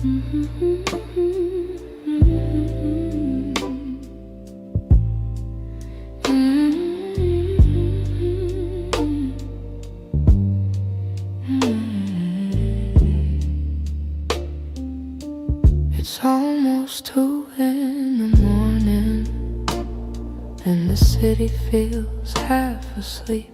It's almost 2 in the morning, and the city feels half asleep.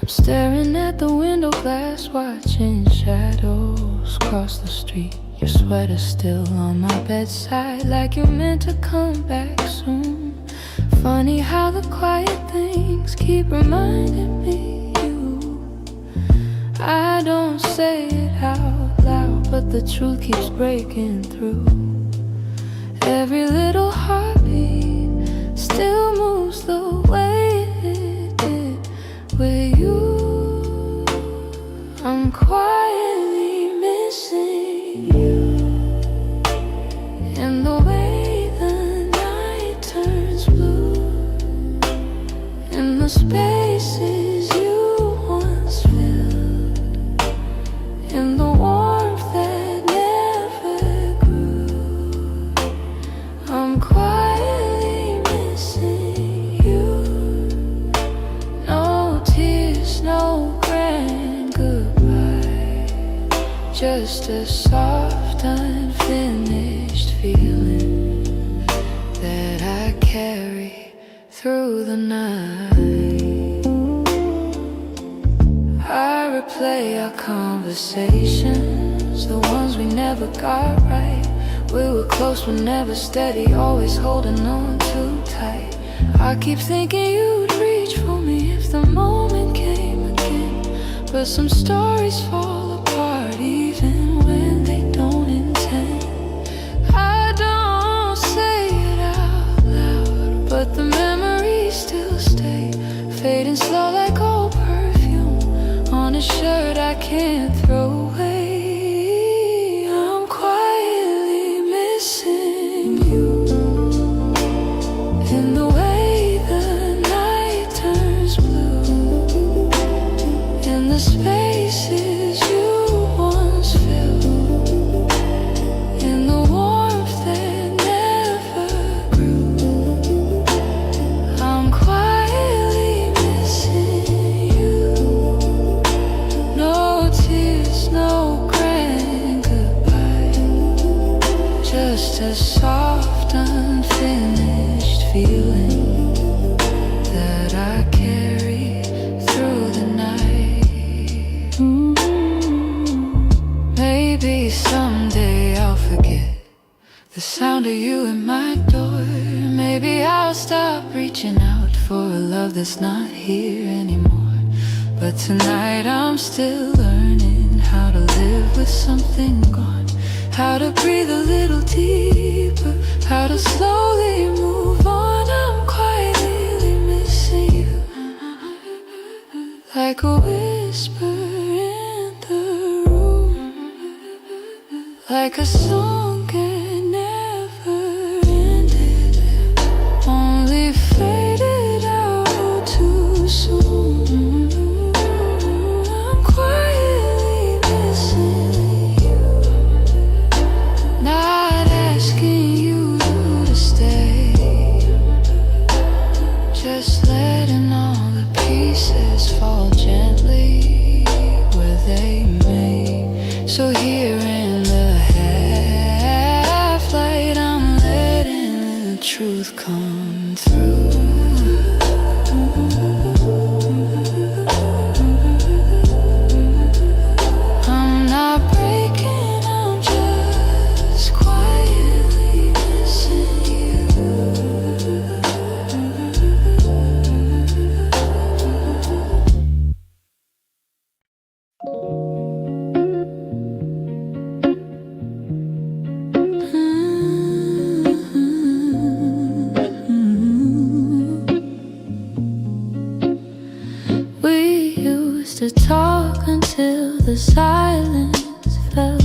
I'm staring at the window glass, watching shadows cross the street. Your sweater's still on my bedside, like you're meant to come back soon. Funny how the quiet things keep reminding me you. I don't say it out loud, but the truth keeps breaking through. Every little heartbeat still moves the way it did with you. I'm quietly missing you, and the way the night turns blue, and the spaces you once filled, and the warmth that never grew. I'm quietly missing you. No tears, no grand goodbye, just a soft, unfinished feeling that I carry through the night. I replay our conversations, the ones we never got right. We were close but never steady, always holding on too tight. I keep thinking you'd reach for me if the moment came again, but some stories fall apart even when they don't intend. I don't say it out loud, but the memories still stay, fading slow like old perfume on a shirt I can't throw away. I'm quietly missing you, in the way the night turns blue, in the spaces you once filled, in the warmth that never grew. I'm quietly missing you. No tears, no grand goodbye, just a soft, unfinished feeling that I carry through the night. Maybe someday I'll forget the sound of you at my door. Maybe I'll stop reaching out for a love that's not here anymore. But tonight I'm still learning how to live with something gone, how to breathe a little deeper, how to slowly move on. I'm quietly missing you, like a whisper in the room, like a song that never ended, only faded out too soon. I'm quietly missing you, not asking you to stay, just letting all the pieces fall gently where they may. So here in the half light, I'm letting the truth come through. I'm not breaking, I'm just quietly missing you. We used to talk until the silence fell,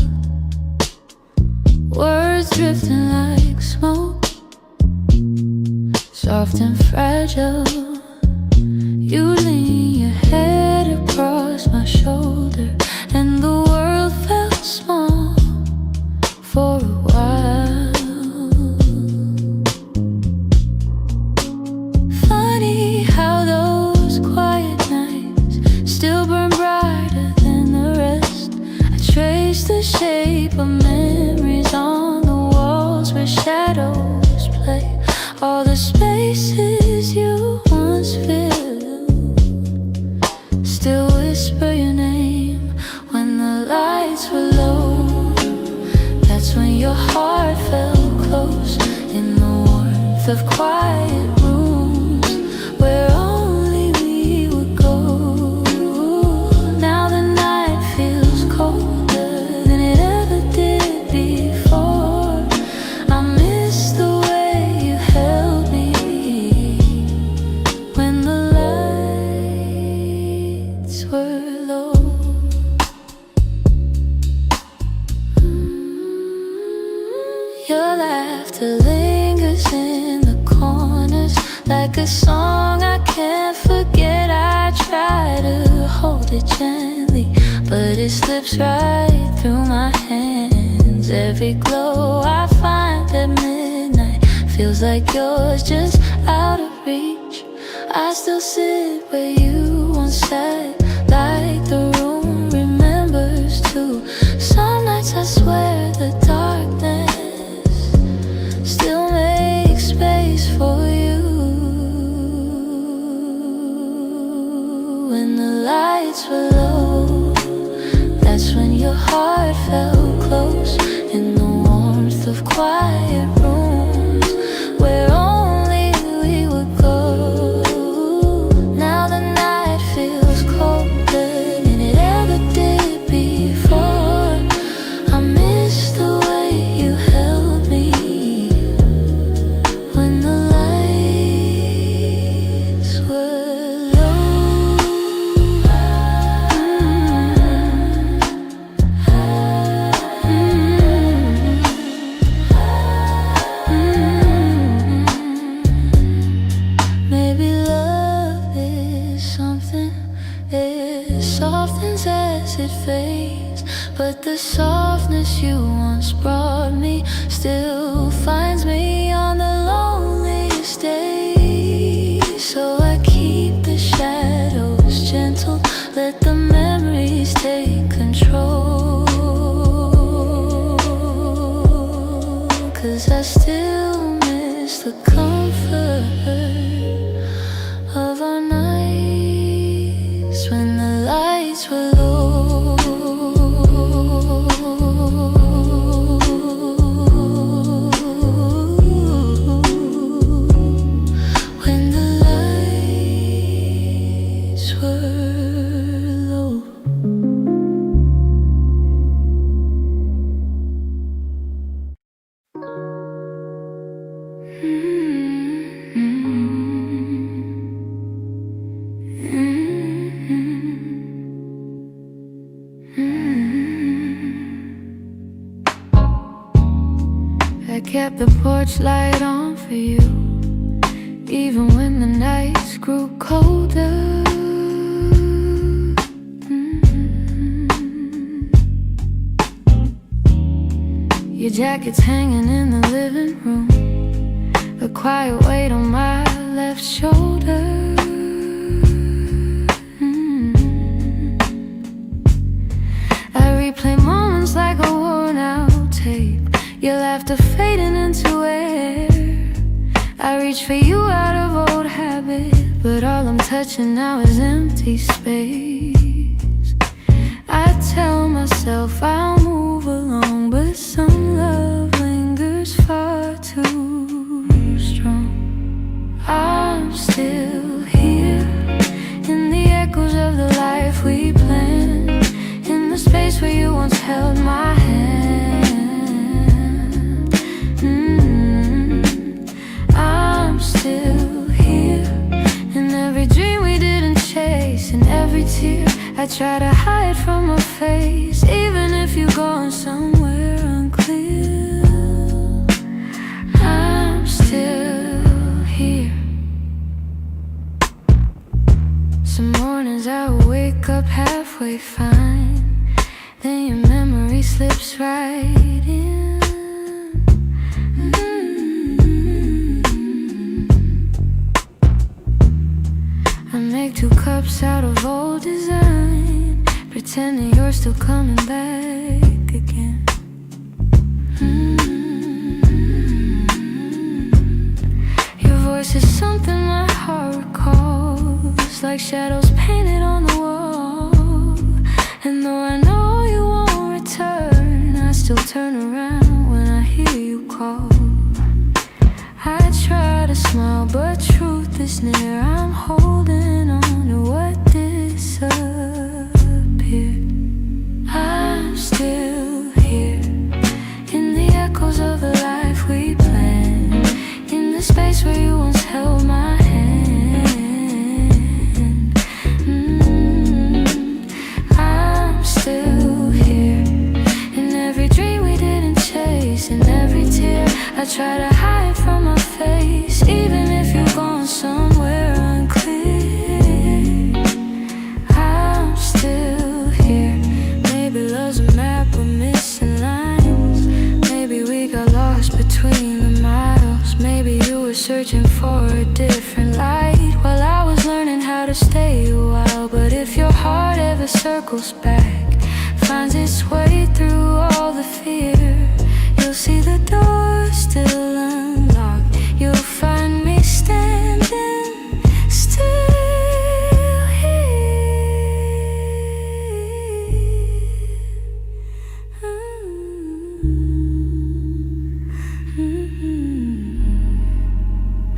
words drifting like smoke, soft and fragile. You lean your head across my shoulder, and the world felt still burn brighter than the rest. I trace the shape of memories on the walls where shadows play. All the spaces you once filled still whisper your name. When the lights were low, that's when your heart felt close. In the warmth of quiet rooms where only we would go. Now the night feels colder than it ever did before. I miss the way you held me when the lights were low. Your laughter lingers in the corners like a song I can't forget. I try to hold it gently, but it slips right through my hands. Every glow I find at midnight feels like yours, just out of reach. I still sit where you once sat, like the room remembers too. Some nights I swear the darkness still make space for you. When the lights were low, that's when your heart felt close. In the warmth of quiet rooms where only we would go. Now the night feels colder than it ever did before. I miss the way you held me when the lights were low. Maybe love is something, it softens as it fades, but the softness you once brought me still finds me on the loneliest days. So I keep the shadows gentle, let the memories take control. 'Cause I still miss the comfort of our nights when the lights were low. When the lights were low. I kept the porch light on for you, even when the nights grew colder. Your jacket's hanging in the living room, a quiet weight on my left shoulder. I replay moments like a worn out tape, your laughter fading into air. I reach for you out of old habit, but all I'm touching now is empty space. I tell myself I'll move along, but some love lingers far too strong. I'm still here in the echoes of the life we planned, in the space where you once held my hand. I'm still here in every dream we didn't chase, in every tear I try to hide from my face. Even if you're going somewhere unclear, I'm still here. Some mornings I wake up halfway fine, then your memory slips right in. I make 2 cups out of old design. pretending you're still coming back again. Your voice is something my heart recalls, like shadows painted on the wall. And though I know you won't return, I still turn around when I hear you call. I try to smile, but truth is near. I'm holding on to what disappeared. I'm still here, in the echoes of the life we planned, in the space where you once held my hand. I'm still here, in every dream we didn't chase, in every tear I try to hide from my face, even if you're gone somewhere unclear. I'm still here. Maybe love's a map with missing lines. Maybe we got lost between the miles. Maybe you were searching for a different light while I was learning how to stay a while. But if your heart ever circles back, finds its way through all the fear, you'll see the door still unlocked. You'll find me standing still here.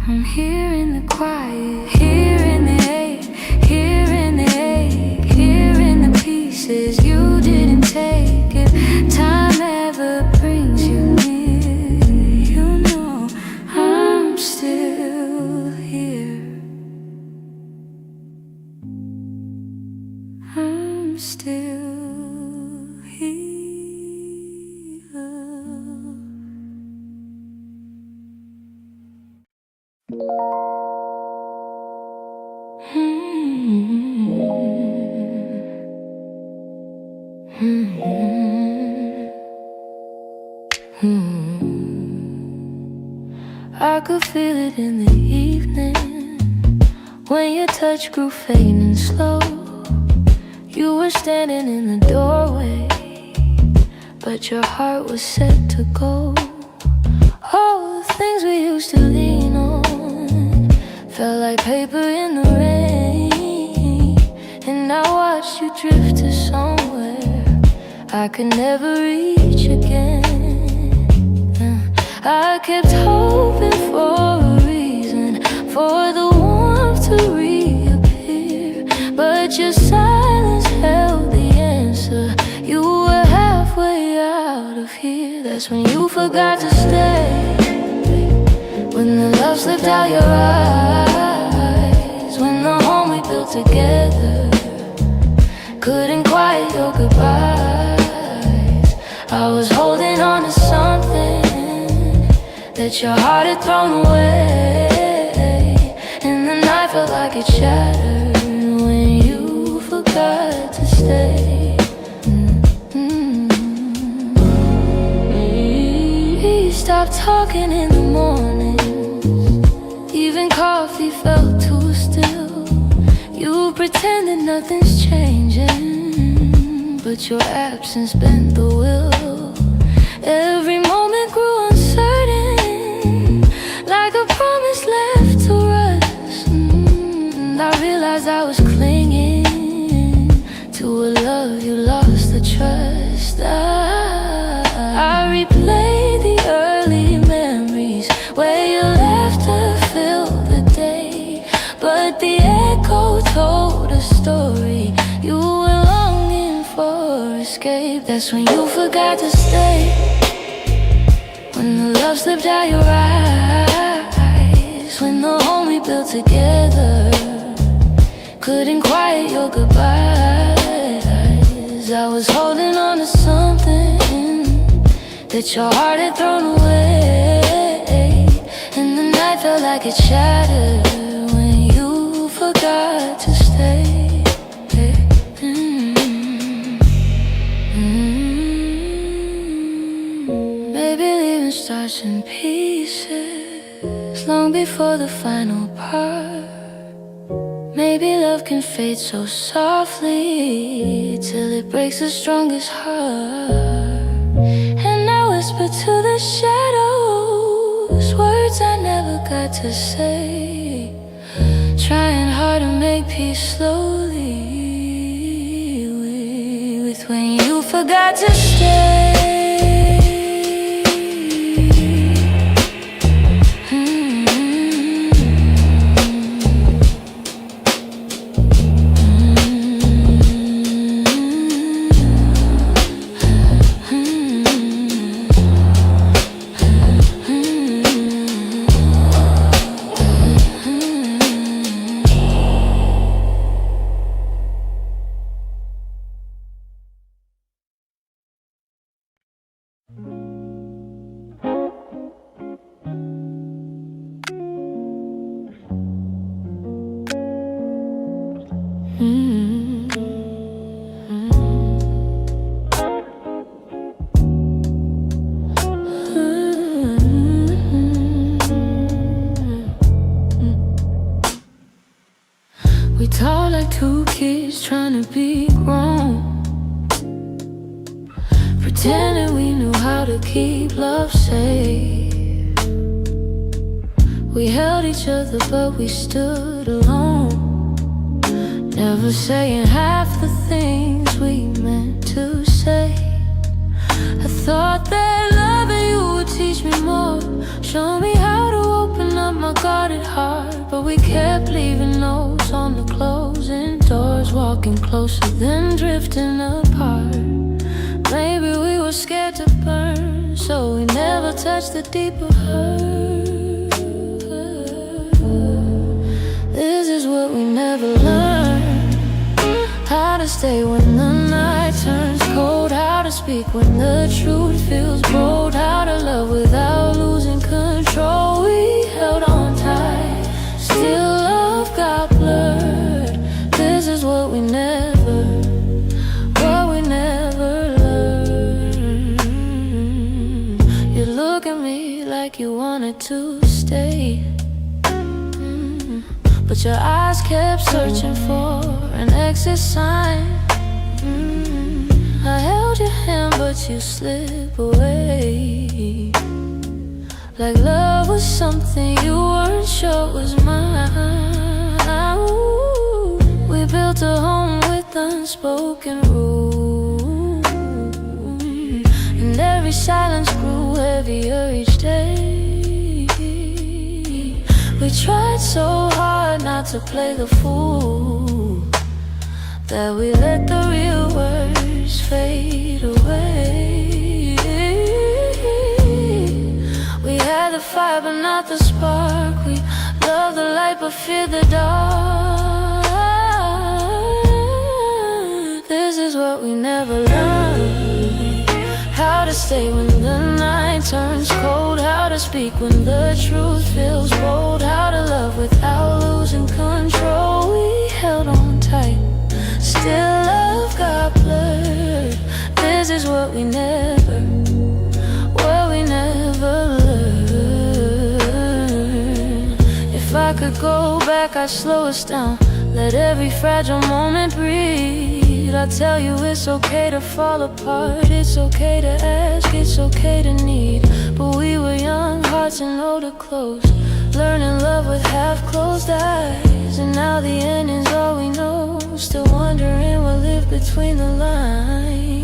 I'm here in the quiet, here in the ache, here in the ache, here in the pieces you didn't take. If time ever brings you near, you know I'm still here. I'm still here. I could feel it in the evening, when your touch grew faint and slow. You were standing in the doorway, but your heart was set to go. All the things we used to lean on felt like paper in the rain. And I watched you drift to somewhere I could never reach again. I kept hoping for a reason for the warmth to reappear, but your silence held the answer. You were halfway out of here. That's when you forgot to stay, when the love slipped out your eyes, when the home we built together couldn't quiet your goodbyes. I was holding on to something that your heart had thrown away, and the night felt like it shattered when you forgot to stay. We stopped talking in the mornings, even coffee felt too still. You pretended nothing's changing, but your absence bent the will. Every moment grew uncertain, like a promise left to rust. And I realized I was clinging to a love you lost the trust. I replayed the early memories where your laughter filled the day, but the echo told a story. You were longing for escape. That's when you forgot to stay, when the love slipped out your eyes, when the home we built together couldn't quiet your goodbyes. I was holding on to something that your heart had thrown away, and the night felt like it shattered when you forgot to stay. Maybe leaving starts in pieces long before the final part. Maybe love can fade so softly till it breaks the strongest heart. And I whisper to the shadows words I never got to say, trying hard to make peace slowly with when you forgot to stay. We talk like two kids trying to be grown, pretending we knew how to keep love safe. We held each other but we stood alone, never saying half the things we meant to say. I thought that loving you would teach me more, show me how to open up my guarded heart. But we kept leaving notes on the closing doors, walking closer then drifting apart. Maybe we were scared to burn, so we never touched the deeper hurt. This is what we never learned, how to stay when the night turns cold, how to speak when the truth feels bold, how to love without losing control. We held on tight, still love got blurred. This is what we never learned. You look at me like you wanted to stay, but your eyes kept searching for an exit sign. I held your hand but you slip away, like love was something you weren't sure was mine. Ooh, we built a home with unspoken rules, and every silence grew heavier each day. We tried so hard not to play the fool, that we let the real words fade away. We had the fire but not the spark, we loved the light but feared the dark. This is what we never learned, how to stay when the night turns cold, how to speak when the truth feels bold, how to love without losing control. We held on tight, still love got blurred. This is what we never learned. If I could go back, I'd slow us down, let every fragile moment breathe. I'd tell you it's okay to fall apart, it's okay to ask, it's okay to need. But we were young, hearts and older close, learning love with half-closed eyes. And now the ending's all we know, still wondering what lived between the lines.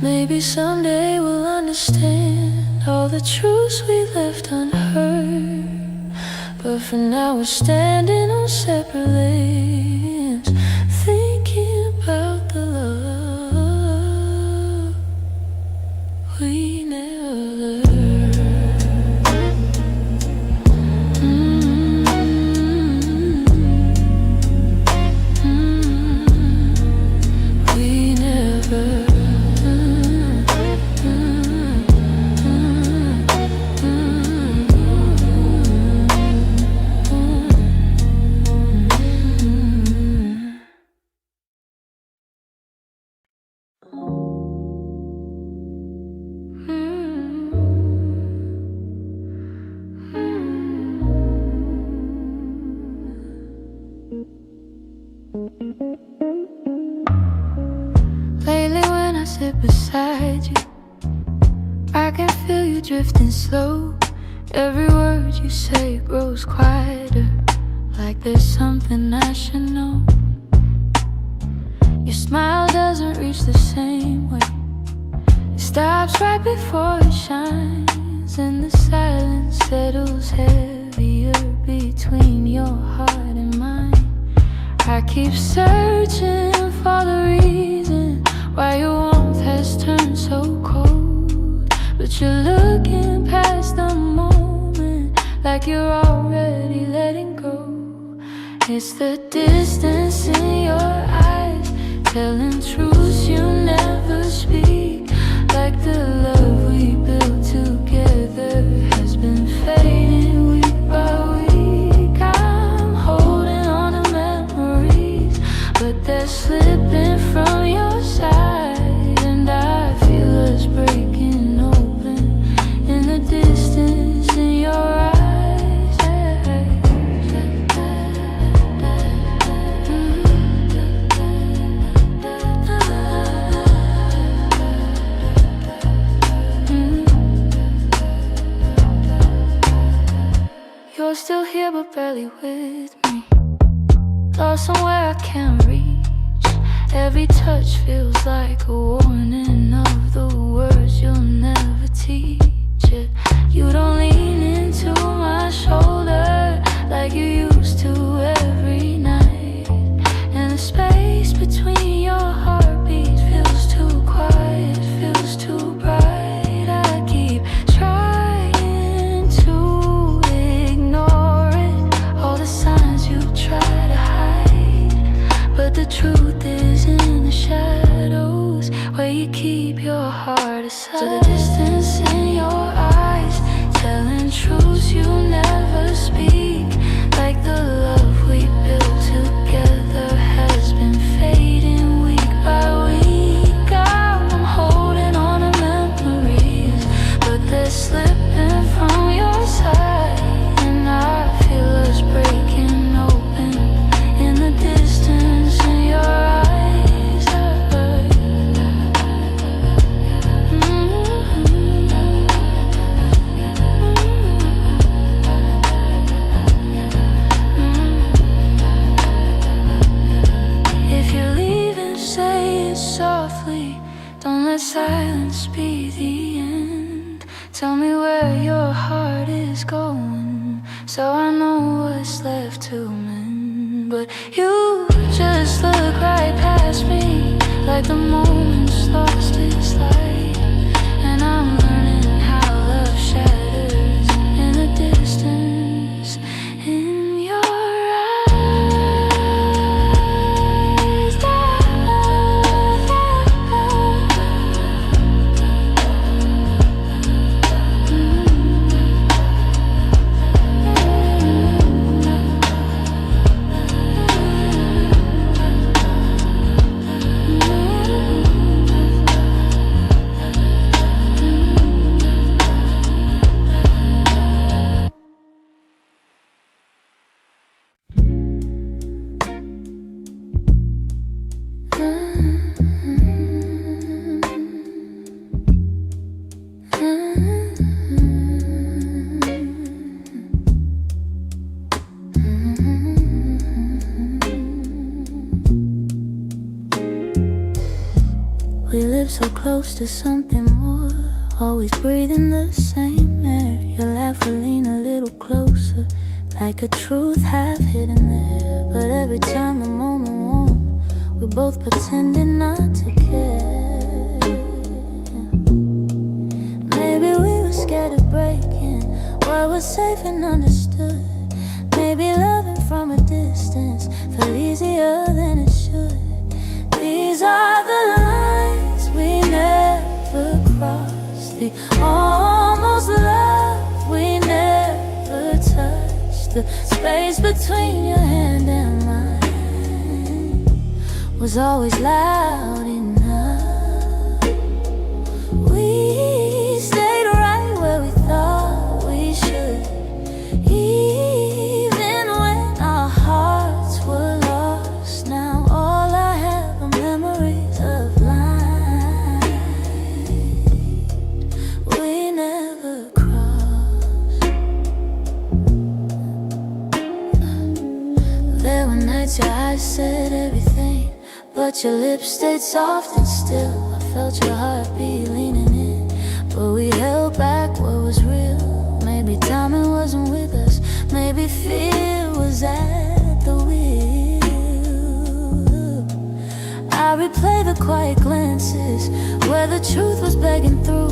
Maybe someday we'll understand all the truths we left unheard, but for now we're standing on separate lanes, thinking about the love we never learned. We never. Lately when I sit beside you, I can feel you drifting slow. Every word you say grows quieter, like there's something I should know. Your smile doesn't reach the same way. It stops right before it shines, and the silence settles heavier between your heart and mine. I keep searching for the reason why your warmth has turned so cold, but you're looking past the moment like you're already letting go. It's the distance in your eyes, telling truths you never speak, like the love we built together has been fading week by week. I'm holding on to memories, but they're slipping from your side, and I feel us breaking open in the distance in your eyes. You're still here but barely with me, lost somewhere I can't reach. Every touch feels like a warning of the words you'll never teach it. You don't lean into my shoulder like you used to every night, and the space between your heartbeats feels too quiet, feels too bright. I keep trying to ignore it, all the signs you try to hide, but the truth is in the shadows where you keep your heart aside. So the distance in your eyes, telling truths you never speak, like the love we built together has been fading week by week. I'm holding on to memories, but they're slipping from your side, and I feel us breaking open in the distance in your eyes. If you're leaving, say it softly, don't let silence be the end. Tell me where your heart is going, so I know what's left to mend. But you just look right past me, like the moment's lost its light, and I'm learning how love shatters in the distance in your eyes. We live so close to something more, always breathing the same air. Your laugh will lean a little closer, like a truth half hidden there. But every time the moment warm, we're both pretending not to care. Maybe we were scared of breaking what was safe and understood. Maybe loving from a distance felt easier than it should. These are the lines we never crossed, the almost love we never touched. The space between your hand and mine was always loud enough. We stayed right where we thought we should, even when our hearts were lost. Now words, your eyes said everything, but your lips stayed soft and still. I felt your heartbeat leaning in, but we held back what was real. Maybe timing wasn't with us, maybe fear was at the wheel. I replay the quiet glances where the truth was begging through.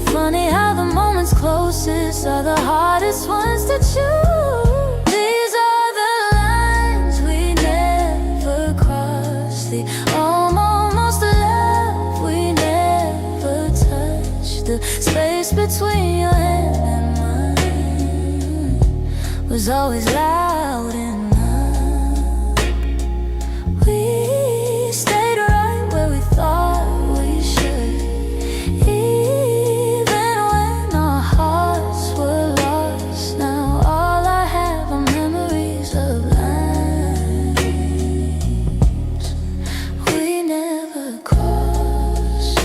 Funny how the moments closest are the hardest ones to choose. These are the lines we never crossed, the almost love we never touched. The space between your hand and mine was always loud enough. We stayed right where we thought we should, even when our hearts were lost. Now all I have are memories of lines we never crossed.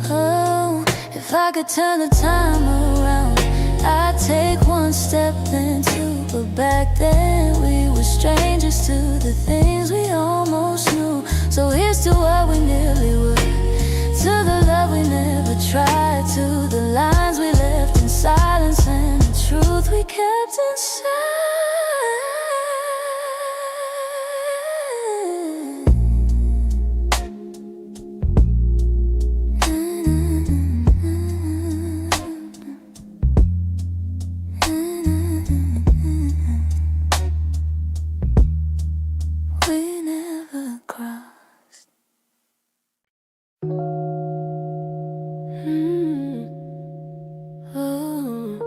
Oh, if I could turn the time around, I'd take one step then two, but back then we were strangers to the things we almost knew. So here's to what we nearly were, to the love we never tried, to the lines we left in silence and the truth we kept inside. We never crossed. Oh.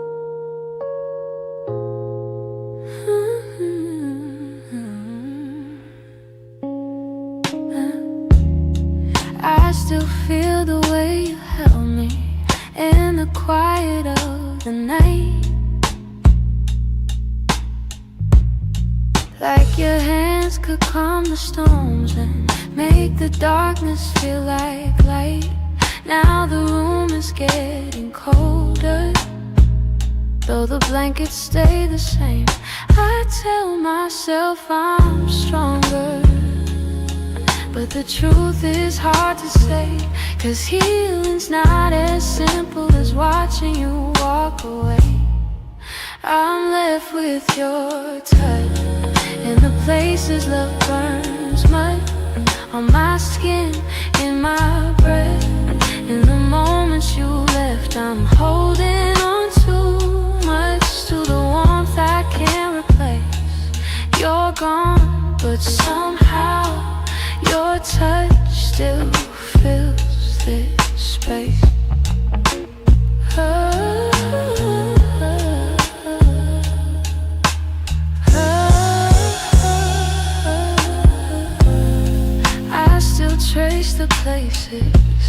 I still feel the way you held me in the quiet of the night, like your hands could calm the storms and make the darkness feel like light. Now the room is getting colder, though the blankets stay the same. I tell myself I'm stronger, but the truth is hard to say, 'cause healing's not as simple as watching you walk away. I'm left with your touch in the places love burns mud, on my skin, in my breath. In the moments you left, I'm holding on too much to the warmth I can't replace. You're gone, but somehow your touch still fills this space. I still trace the places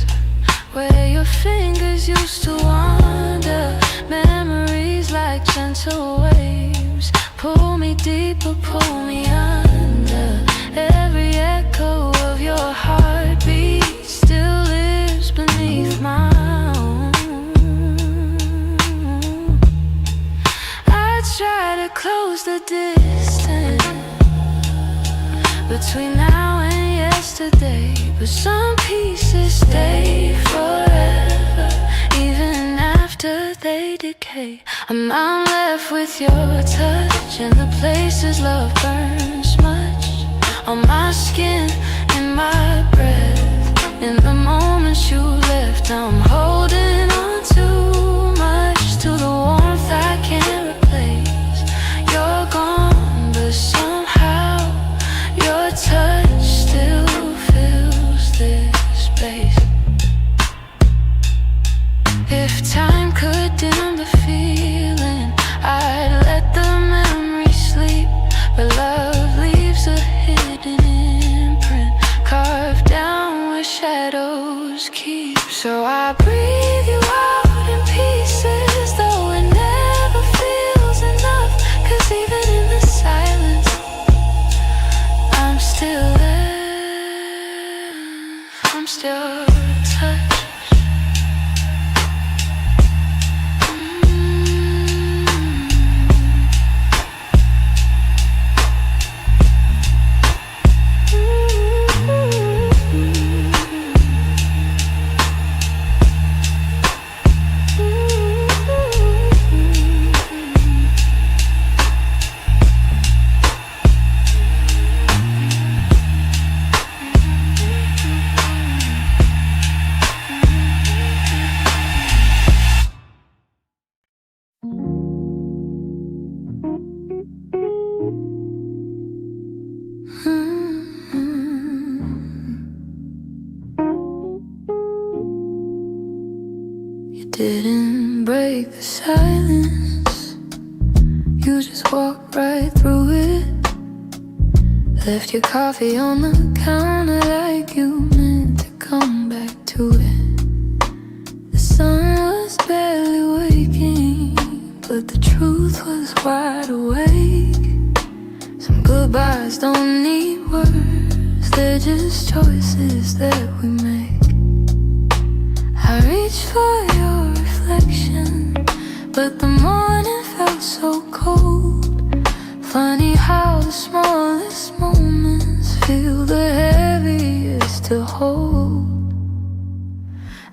where your fingers used to wander. Memories like gentle waves pull me deeper, pull me under. Every echo of your heartbeat still lives beneath my own. I try to close the distance between now and yesterday, but some pieces stay forever, even after they decay. I'm left with your touch in the places love burns much, on my skin, in my breath. In the moments you left, I'm holding on too much to the warmth I can't replace. You're gone, but somehow your touch still fills this space. If time could dim the feeling, I'd let the memory sleep, but love leaves a hidden imprint carved down where shadows keep. So I breathe didn't break the silence. You just walked right through it. Left your coffee on the counter like you meant to come back to it. The sun was barely waking, but the truth was wide awake. Some goodbyes don't need words, they're just choices that we make. I reached for your reflection, but the morning felt so cold. Funny how the smallest moments feel the heaviest to hold.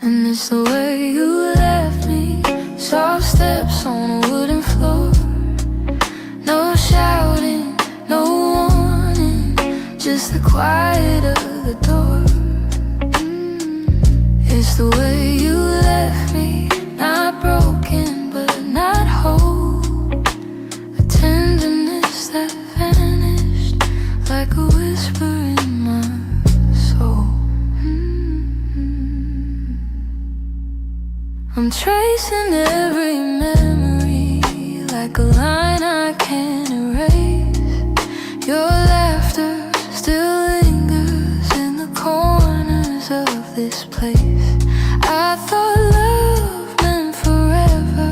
And it's the way you left me, soft steps on a wooden floor. No shouting, no warning, just the quiet of the door. It's the way you left me, not broken but not whole. A tenderness that vanished like a whisper in my soul. I'm tracing every memory like a line I can't erase. Your laughter still lingers in the corners of this place. I thought love meant forever,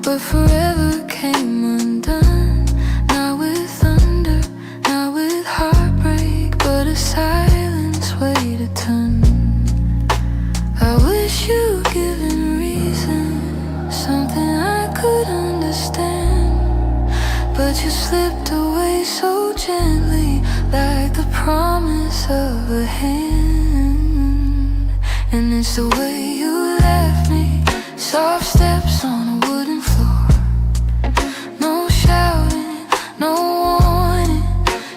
but forever came undone. Not with thunder, not with heartbreak, but a silence weighed a ton. I wish you'd given reason, something I could understand, but you slipped away so gently, like the promise of a hand. And it's the way you left me, soft steps on a wooden floor. No shouting, no warning,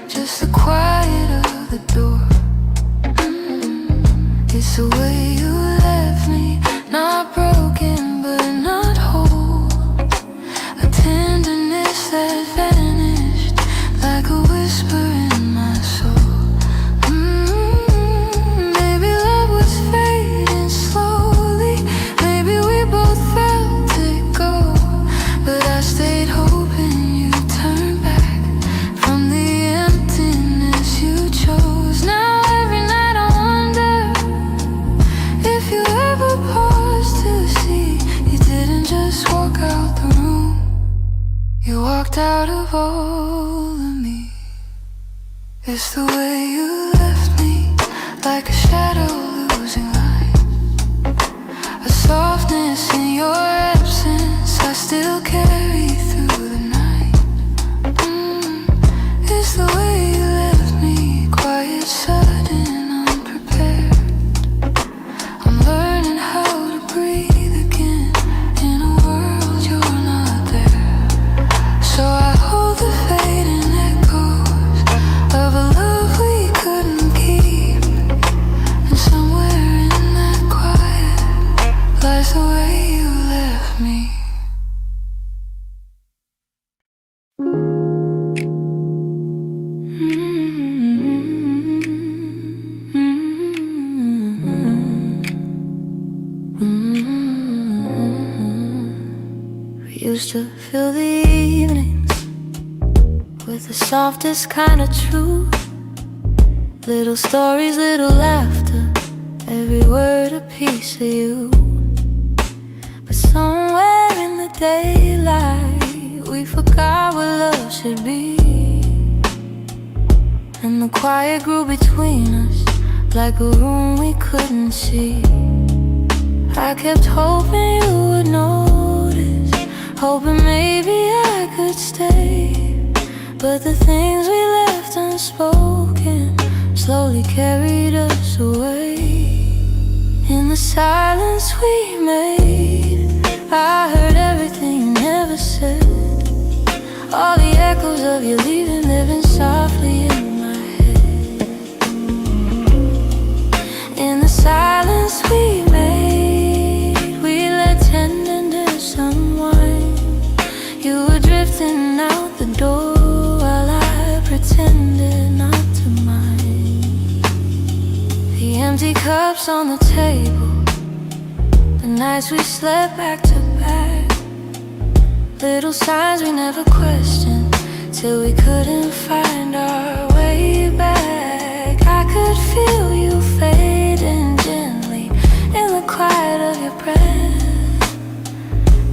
just the quiet of the door. It's the way you left me, not broken but not whole. A tenderness that vanished like a whisper in my soul. Maybe love was fading slowly, maybe we both felt it go, but I stayed hoping you'd turn back from the emptiness you chose. Now every night I wonder if you ever paused to see you didn't just walk out the room, you walked out of all of me. It's the way you left me, like a shadow losing light. A softness in your absence I still carry through the night. It's the way you left me, quiet, sudden, unprepared. I'm learning how to breathe again in a world you're not there. So I hold the fading echoes of a love we couldn't keep, and somewhere in that quiet lies the way you left me. We used to fill the evenings with the softest kind of truth. Little stories, little laughter, every word a piece of you. But somewhere in the daylight we forgot what love should be, and the quiet grew between us like a room we couldn't see. I kept hoping you would notice, hoping maybe I could stay, but the things we left unspoken slowly carried us away. In the silence we made, I heard everything you never said. All the echoes of you leaving living softly in my head. In the silence we made, we let tenderness unwind. You were drifting out the door while I pretended not to mind. The empty cups on the table, the nights we slept back to back, little signs we never questioned, till we couldn't find our way back. I could feel you fading gently in the quiet of your breath,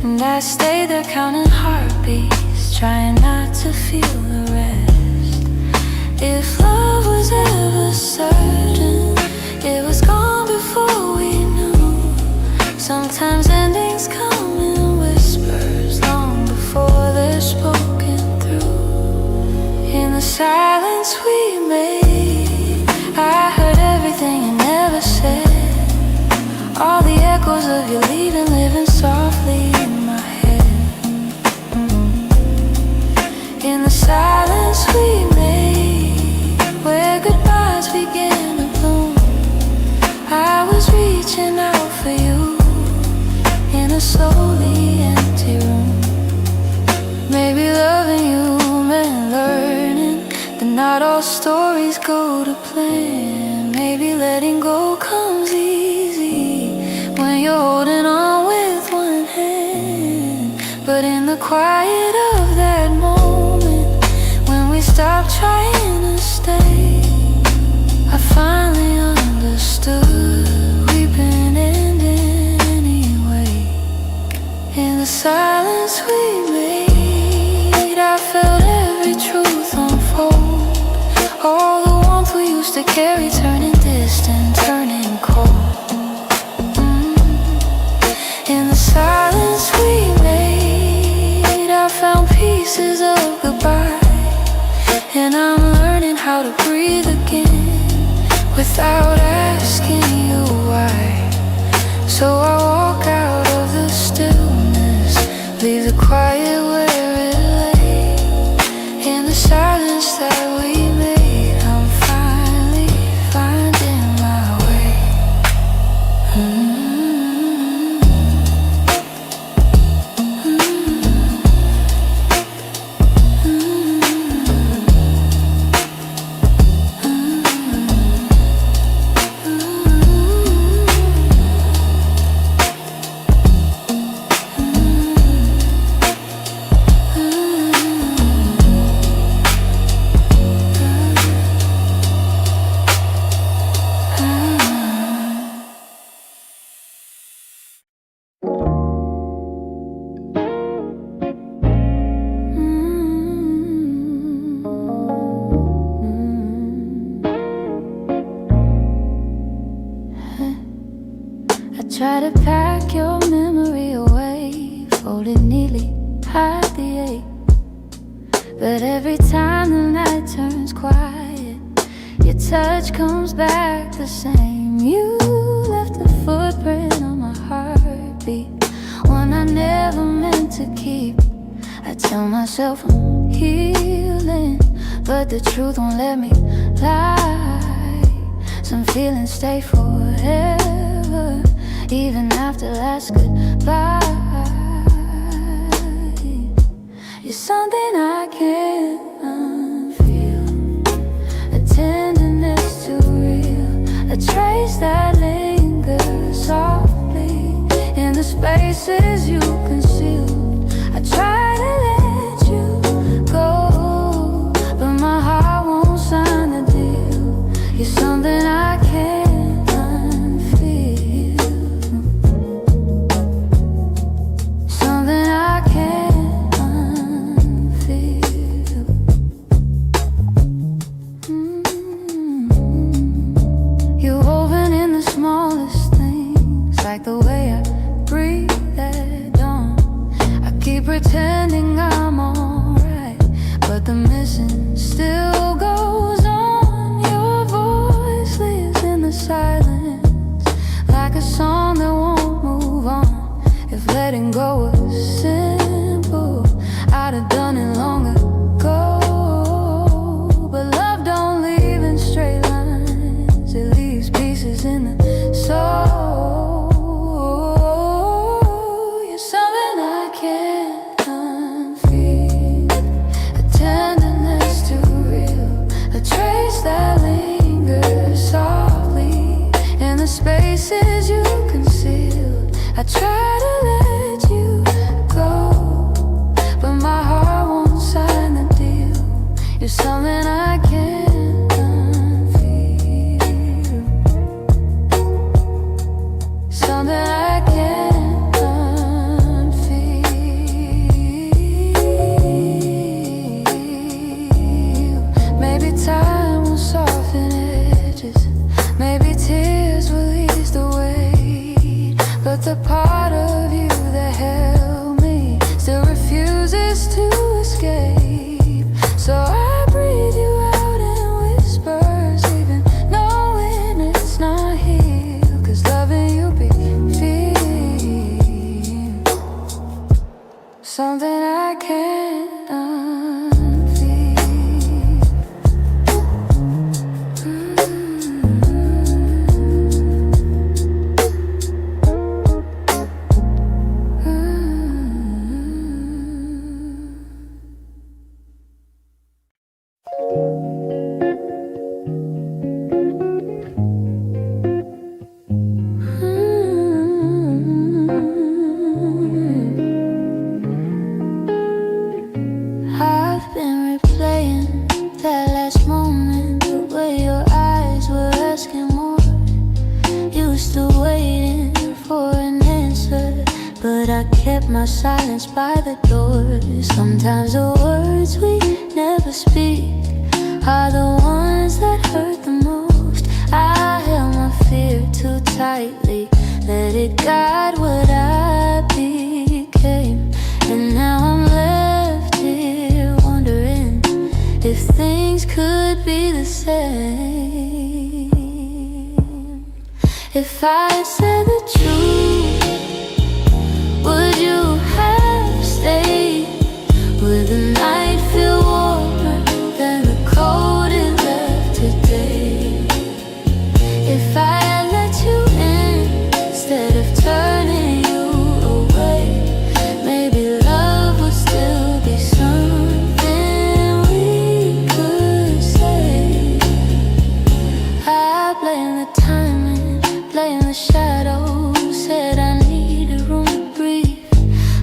and I stayed there counting heartbeats, trying not to feel the rest. If love was ever certain, it was gone before we knew. Sometimes endings come in whispers long before they're spoken through. In the silence we made, I heard everything you never said, all the echoes of you leaving living softly in my head. In the silence we made, where goodbyes began to bloom, I was reaching out for you in a slowly empty room. Maybe loving you meant learning that not all stories go to plan. Maybe letting go comes easy when you're holding on with one hand. But in the quiet of that moment, when we stopped trying to stay, I finally understood we've been ending anyway. In the silence we made, I felt every truth unfold, all the warmth we used to carry turning distant, turning cold. In the silence we made, I found pieces of goodbye, and I'm learning how to breathe again without asking you why. So I walk out of the stillness, leave the quiet where it lay. In the silence that we made, I'm finally finding my way. Try to pack your memory away, fold it neatly, hide the ache. But every time the night turns quiet, your touch comes back the same. You left a footprint on my heartbeat, one I never meant to keep. I tell myself I'm healing, but the truth won't let me lie. Some feelings stay forever, even after last goodbye. You're something I can't unfeel, a tenderness too real, a trace that lingers softly in the spaces you concealed. I try to let you go, but my heart won't sign the deal. You're something I can't like the way I breathe at dawn. I keep pretending I'm alright, but the missing still goes on. Your voice lives in the silence, like a song that won't move on. If letting go was simple, I'd have done it long ago. But love don't leave in straight lines, it leaves pieces in the soul. Spaces you concealed, I try to let you go, but my heart won't sign the deal. You're something I can't unfeel, something I can't unfeel. Maybe time will soften edges, maybe tears will ease the weight, but the part of you that held me still refuses to escape. So I breathe you out in whispers, even knowing it's not here, 'cause loving you be feel something I can't unfeel. I've been replaying that last moment, the way your eyes were asking more. You were still waiting for an answer, but I kept my silence by the door. Sometimes the words we never speak are the ones that hurt the most. I held my fear too tightly, let it guide what I became, and now I'm left here wondering if things could be the same. If I said the truth, would you have stayed? Would the night feel warmer than the cold it left today? If I had let you in instead of turning you away, maybe love would still be something we could say. I blame the timing, blame the shadows, said I needed room to breathe,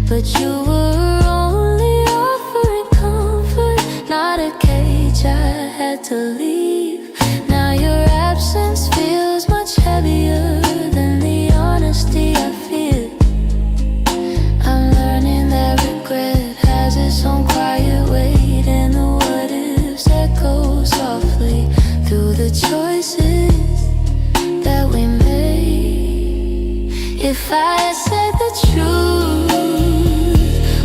but you were only offering comfort, not a cage I had to leave. Now your absence feels much heavier than the honesty I feel. I'm learning that regret has its own quiet weight, and the what ifs echo softly through the choices that we made. If I had said the truth,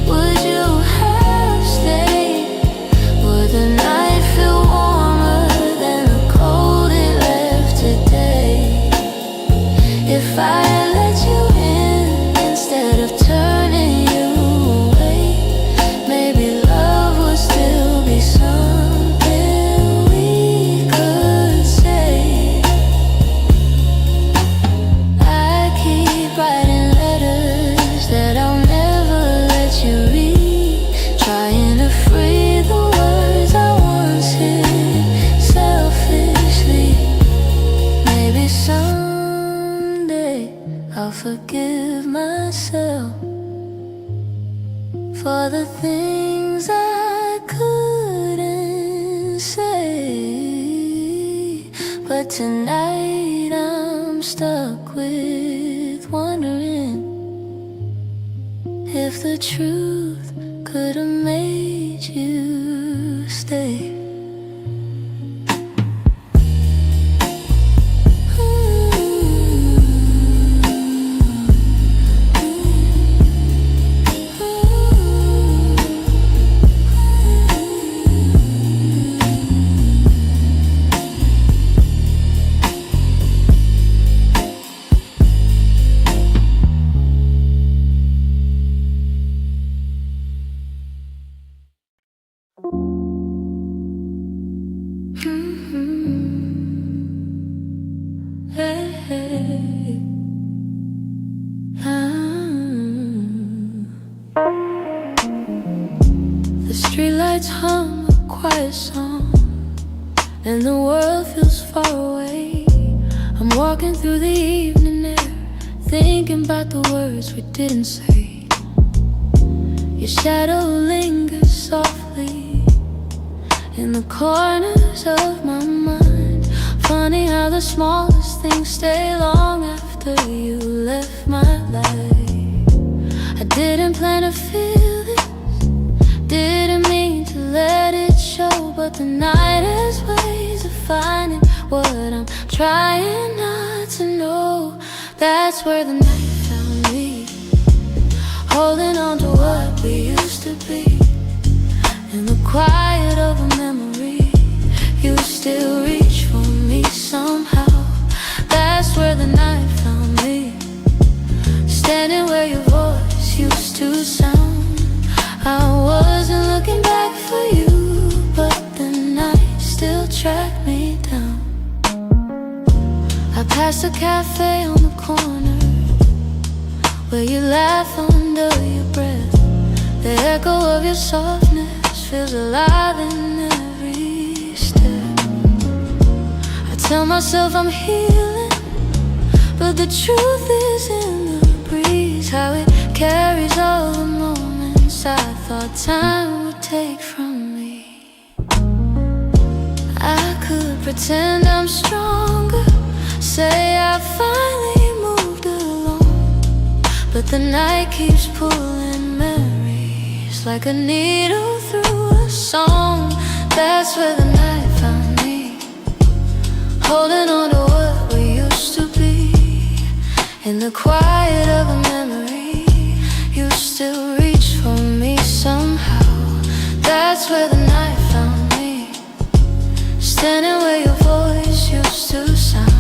would you have stayed? Would the night feel warmer than the cold it left today? If I had let you in instead of turning you away, maybe love would still be something we could say. I keep writing letters that I'll never let you read, trying to free the words I once hid selfishly. Maybe someday I'll forgive myself for the things I couldn't say. But tonight I'm stuck with wondering if the truth could have made you stay. Streetlights hum a quiet song, and the world feels far away. I'm walking through the evening air, thinking about the words we didn't say. Your shadow lingers softly in the corners of my mind. Funny how the smallest things stay long after you left my life. I didn't plan to feel this, didn't mean to let it show, but the night has ways of finding what I'm trying not to know. That's where the night found me, holding on to what we used to be. In the quiet of a memory, you still reach for me somehow. That's where the night found me, standing where your voice used to sound. I wasn't looking back for you, but the night still tracked me down. I passed a cafe on the corner where you laugh under your breath. The echo of your softness feels alive in every step. I tell myself I'm healing, but the truth is in the breeze, how it carries all the moments I thought time would take from me. I could pretend I'm stronger, say I finally moved along, but the night keeps pulling memories like a needle through a song. That's where the night found me, holding on to what we used to be. In the quiet of a memory, you still reach for me somehow. That's where the night found me, standing where your voice used to sound.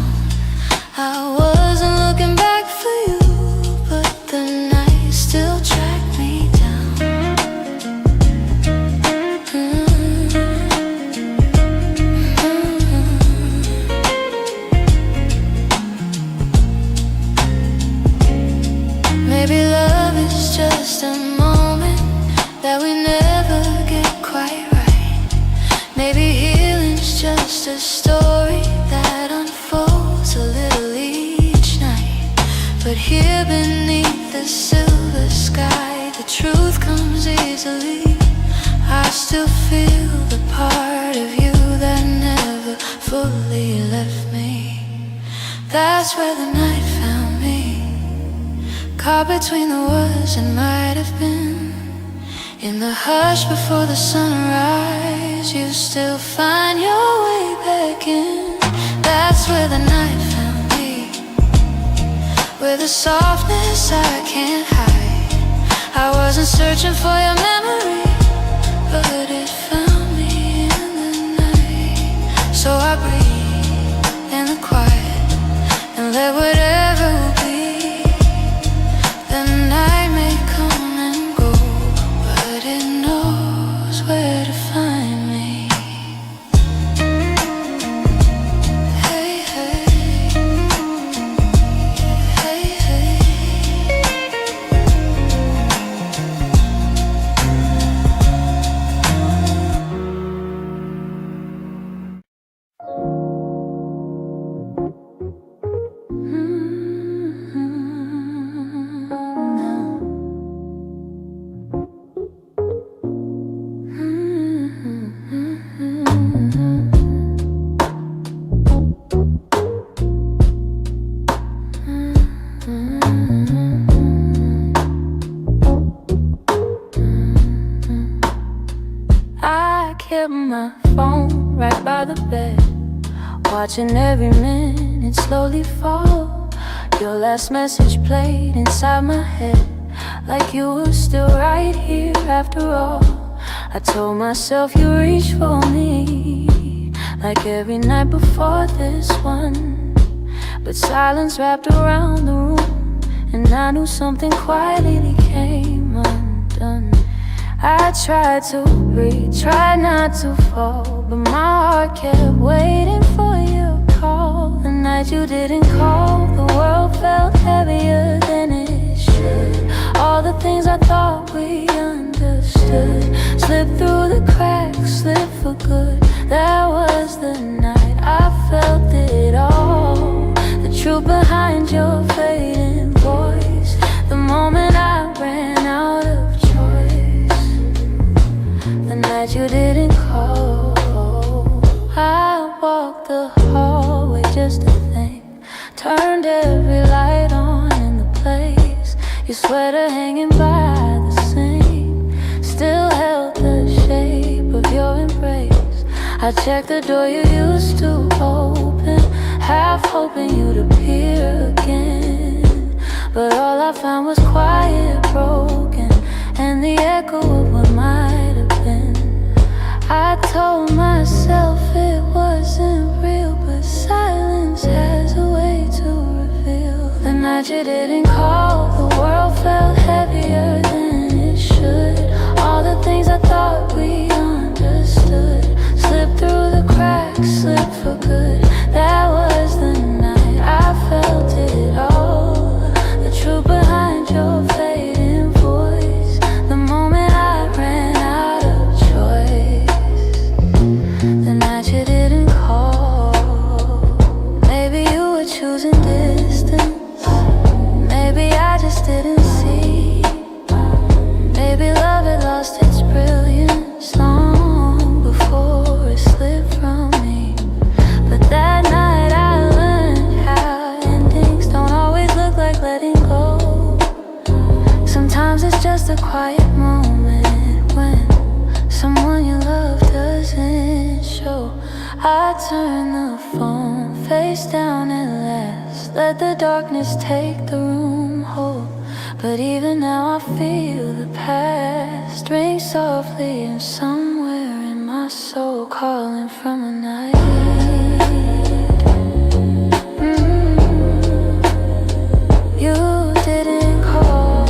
I wasn't looking back for you, but the night still tracked me down. Maybe love is just a moment that we never get quite right. Maybe healing's just a story that unfolds a little each night. But here beneath the silver sky, the truth comes easily. I still feel the part of you that never fully left me. That's where the night found me, caught between the words that might have been. In the hush before the sunrise, you still find your way back in. That's where the night found me, where the softness I can't hide. I wasn't searching for your memory, but it found me in the night. So I breathe in the quiet and let whatever will be. The night may come and go, but it knows where to find me. Hey, hey, hey, hey. I kept my phone right by the bed, watching every minute slowly fall. Your last message played inside my head, like you were still right here after all. I told myself you reached for me, like every night before this one. But silence wrapped around the room, and I knew something quietly came undone. I tried to breathe, tried not to fall, but my heart kept waiting for your call. The night you didn't call, the world felt heavier than it should. All the things I thought we understood slipped through the cracks, slipped for good. That was the night I felt it all, the truth behind your fading voice. walked the hallway just to think. Turned every light on in the place. Your sweater hanging by the sink still held the shape of your embrace. I checked the door you used to open, half hoping you'd appear again. But all I found was quiet, broken, and the echo of what might have been. I told myself it wasn't real, but silence has a way to reveal. The night you didn't call, the world felt heavier than it should. All the things I thought we understood slipped through the cracks, slipped for good. That was the night I felt it all. The truth behind your fading voice. The moment I ran out of choice. The night you didn't call. Maybe you were choosing distance. Maybe I just didn't see. Maybe love had lost its brilliance long before it slipped from me. But that night I learned how endings don't always look like letting go. Sometimes it's just a quiet moment when someone you love doesn't show. I turn the phone face down at last, let the darkness take the room whole. But even now I feel the past ring softly, and somewhere in my soul calling from a night. You didn't call.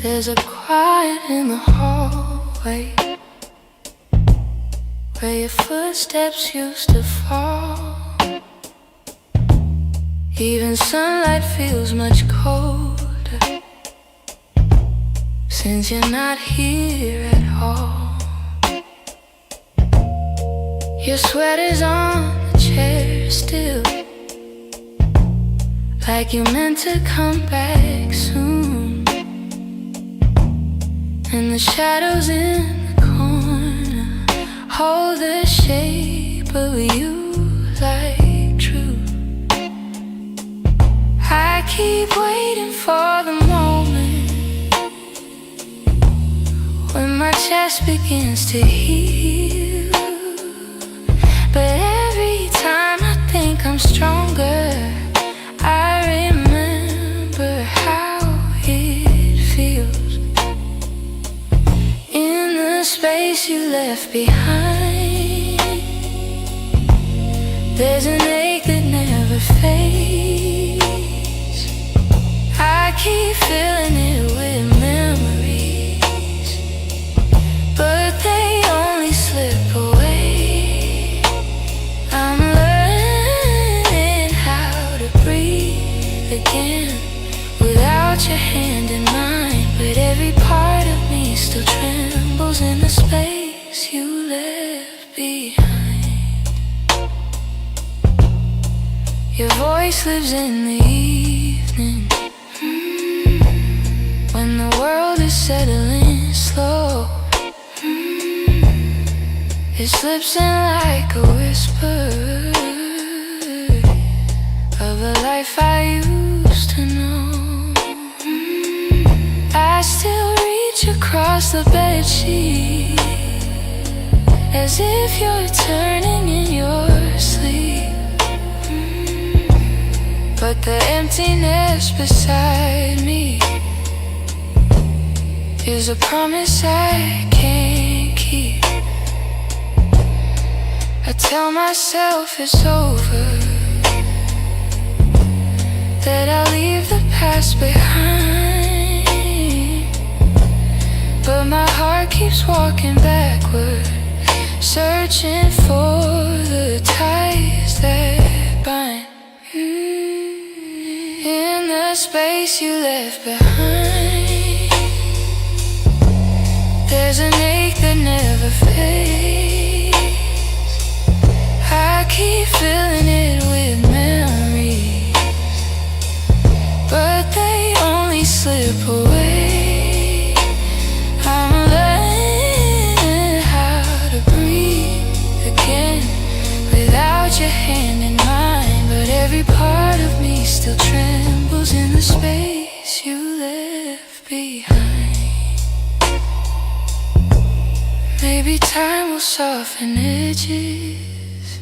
There's a quiet in the hallway where your footsteps used to fall. Even sunlight feels much colder since you're not here at all. Your sweater's on the chair still, like you meant to come back soon. And the shadows in the corner hold the shape of you like truth. I keep waiting for the moment when my chest begins to heal. But every time I think I'm stronger, I remember how it feels. In the space you left behind, there's an ache that never fades. I keep filling it with memories, but they only slip away. I'm learning how to breathe again without your hand in mine. But every part of me still trembles in the space you left behind. Your voice lives in the evening, when the world is settling slow. It slips in like a whisper of a life I used to know. I still reach across the bedsheet as if you're turning in your sleep. But the emptiness beside me is a promise I can't keep. I tell myself it's over, that I'll leave the past behind, but my heart keeps walking backward, searching for the ties that bind. In the space you left behind, there's an ache that never fades. I keep filling it with memories, but they only slip away. I'm learning how to breathe again without your hand in mine, but every part of me still trembles in the space you left behind. Maybe time will soften edges,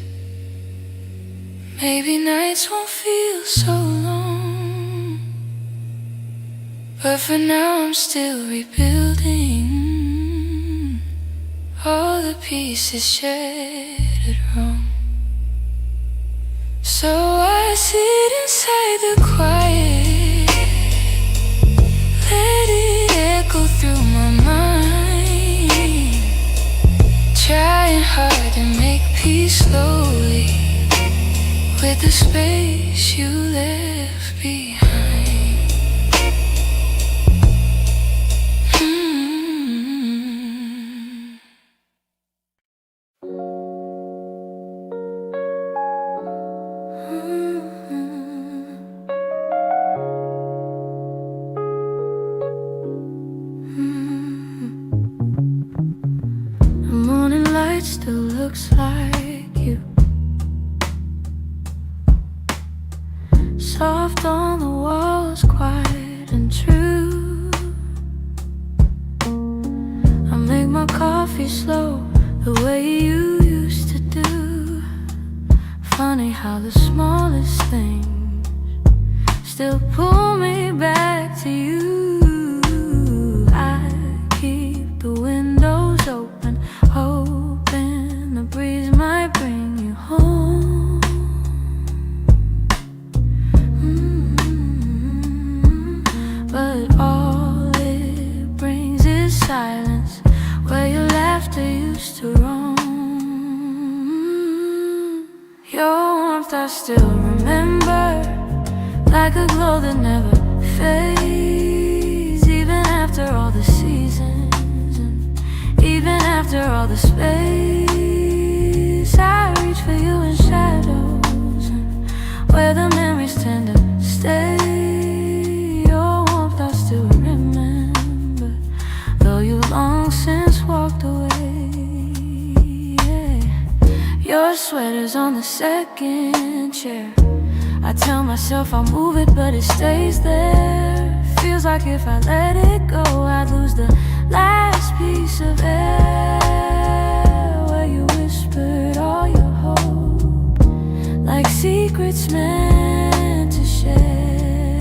maybe nights won't feel so long, but for now I'm still rebuilding all the pieces shattered wrong. So I sit inside the quiet, let it echo through my mind, trying hard to make peace slowly with the space you left behind. The morning light still looks like you, soft on the walls, quiet and true. I make my coffee slow, the way you used to do. Funny how the smallest things still pull me back to you. I keep the windows open, hoping the breeze might bring you home. But all it brings is silence, where your laughter used to roam. Your warmth I still remember, like a glow that never fades, even after all the seasons, and even after all the space. I reach for you in shadows, and where the memories tend to stay. Your warmth I still remember, though you long since walked away. Yeah. Your sweater's on the second chair. I tell myself I'll move it, but it stays there. Feels like if I let it go, I'd lose the last piece of air, where you whispered all your hope, like secrets meant to share.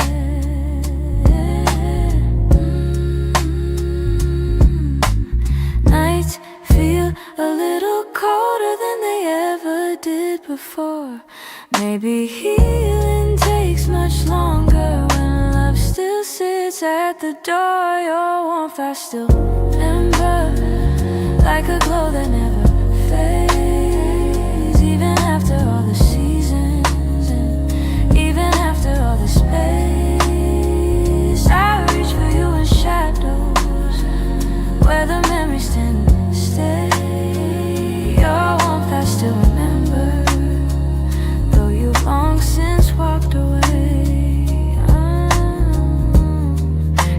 Nights feel a little colder than they ever did before. Maybe healing takes much longer when love still sits at the door. Your warmth I still remember, like a glow that never fades, even after all the seasons, and even after all the space. I reach for you in shadows, where the memories tend to stay. Your warmth I still remember, long since walked away.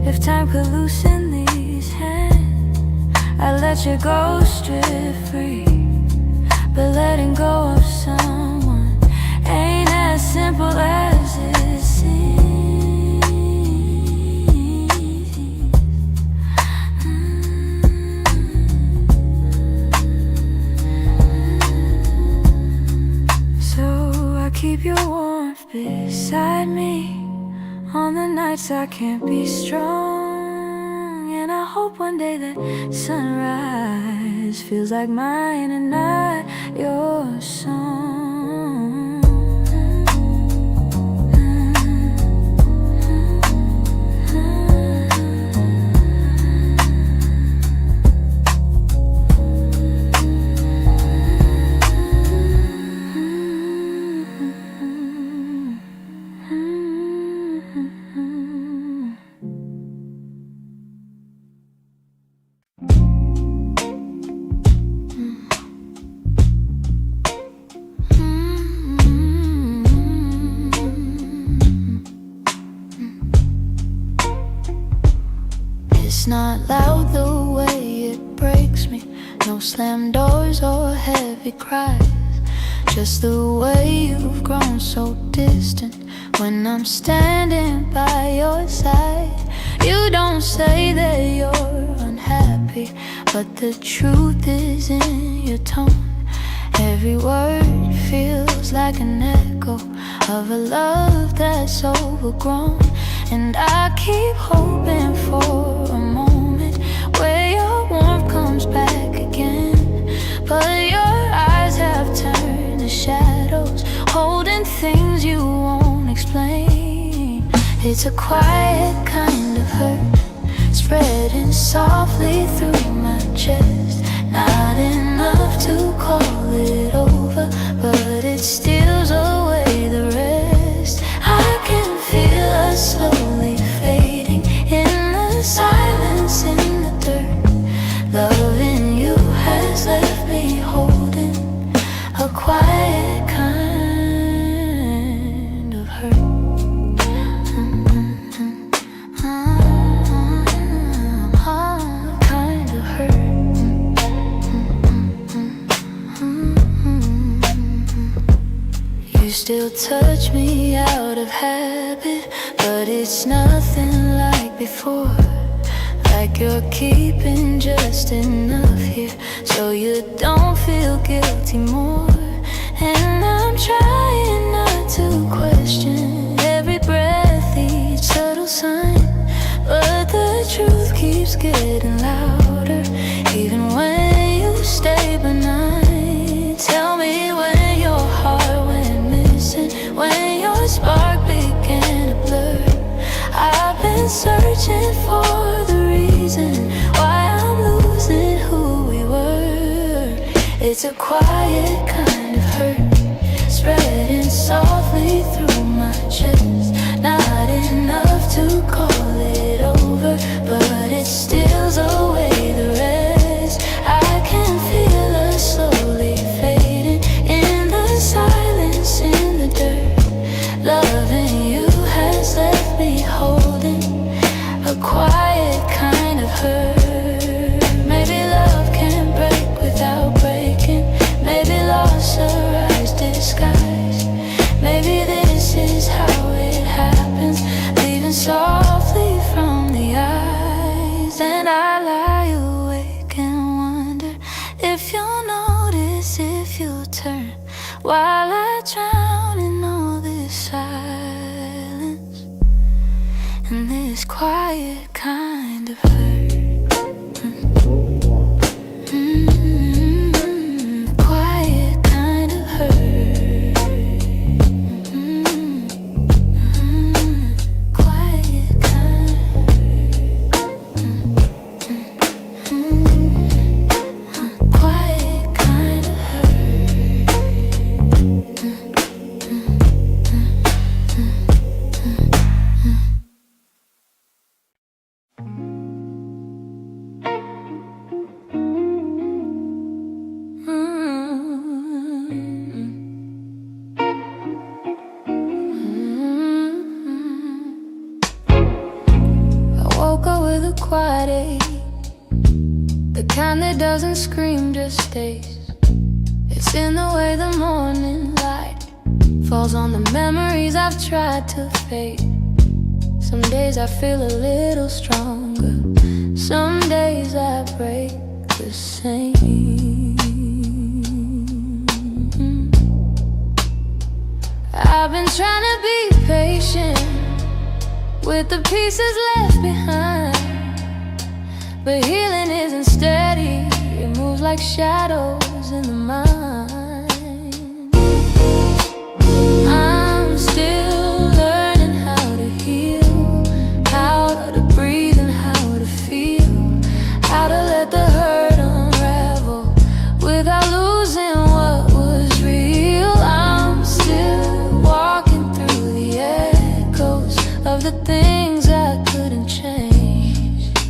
If time could loosen these hands, I'd let you go strip free. But letting go of someone ain't as simple as it seems. Keep your warmth beside me on the nights I can't be strong, and I hope one day that sunrise feels like mine and not your song. It's not loud the way it breaks me, no slam doors or heavy cries, just the way you've grown so distant when I'm standing by your side. You don't say that you're unhappy, but the truth is in your tone. Every word feels like an echo of a love that's overgrown. And I keep hoping for a moment where your warmth comes back again, but your eyes have turned to shadows, holding things you won't explain. It's a quiet kind of hurt, spreading softly through my chest. Not enough to call it over, but it steals away the rest. I can feel us slowly fading in the silence, in the dirt. Loving you has left me holding a quiet kind of hurt. Kind of hurt. You still touch me out of habit, but it's nothing like before. Like you're keeping just enough here so you don't feel guilty more. And I'm trying not to question every breath, each subtle sign, but the truth keeps getting louder, even when you stay benign. Tell me when your heart went missing, when your spark began to blur. I've been searching for the reason why I'm losing who we were. It's a quiet kind of hurt, spreading softly through my chest. Not enough to call it over, but it steals away the rest. I can feel us slowly fading in the silence, in the dirt. Loving you has left me holding a quiet kind of hurt. Maybe love can break without breaking. Maybe loss arise disguised. Maybe this is how it happens, leaving softly from the eyes. And I lie awake and wonder if you'll notice, if you'll turn, while I drown in all this silence and this quiet kind of hurt. Quiet kind of hurt. Quiet kind of hurt. Quiet kind of I woke up with a quiet ache, the kind that doesn't scream, just stays. It's in the way the morning light falls on the memories I've tried to fade. Some days I feel a little stronger, some days I break the same. I've been trying to be patient with the pieces left behind, But healing isn't steady, it moves like shadows in the mind. I'm still learning how to heal, how to breathe and how to feel, how to let the hurt unravel without losing what was real. I'm still walking through the echoes of the things I couldn't change.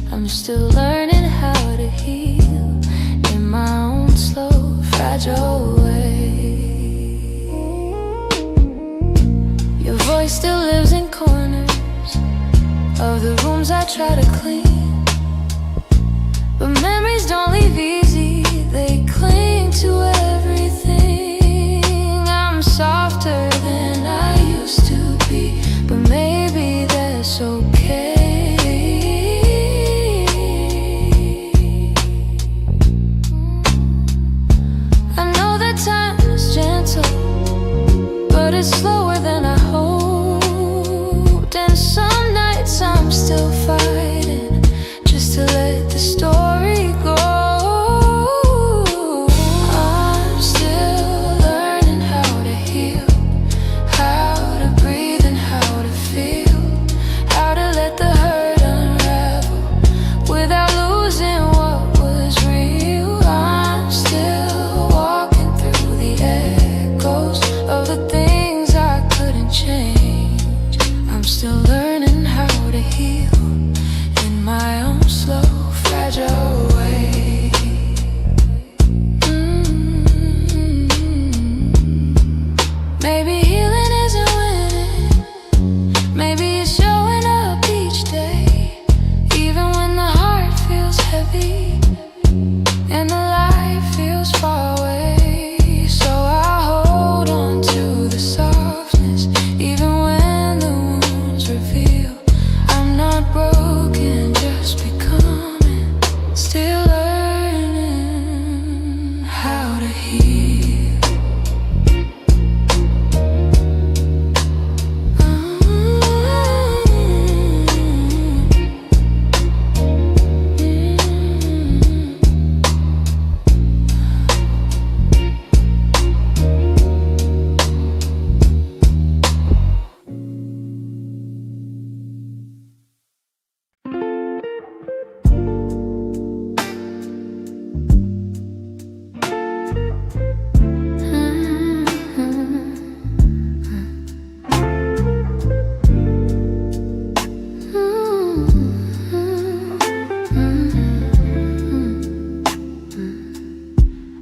I'm still learning how to heal in my own slow, fragile way. Your voice still lives in corners of the rooms I try to clean, but memories don't leave easy, they cling to everything. I'm softer than I used to be, but maybe that's okay. I know that time is gentle, but it's slower than I hoped. And some nights I'm still fighting just to let the story go. I'm still learning how to heal, how to breathe and how to feel, how to let the hurt unravel without losing what was real. I'm still walking through the echoes of the things I couldn't change. I'm still learning how to heal in my own slow, fragile way. Maybe healing isn't winning, maybe it's showing up each day, even when the heart feels heavy and the light feels far away. So I hold on to the softness, even when the wounds reveal I'm not broken, just becoming, still learning how to heal.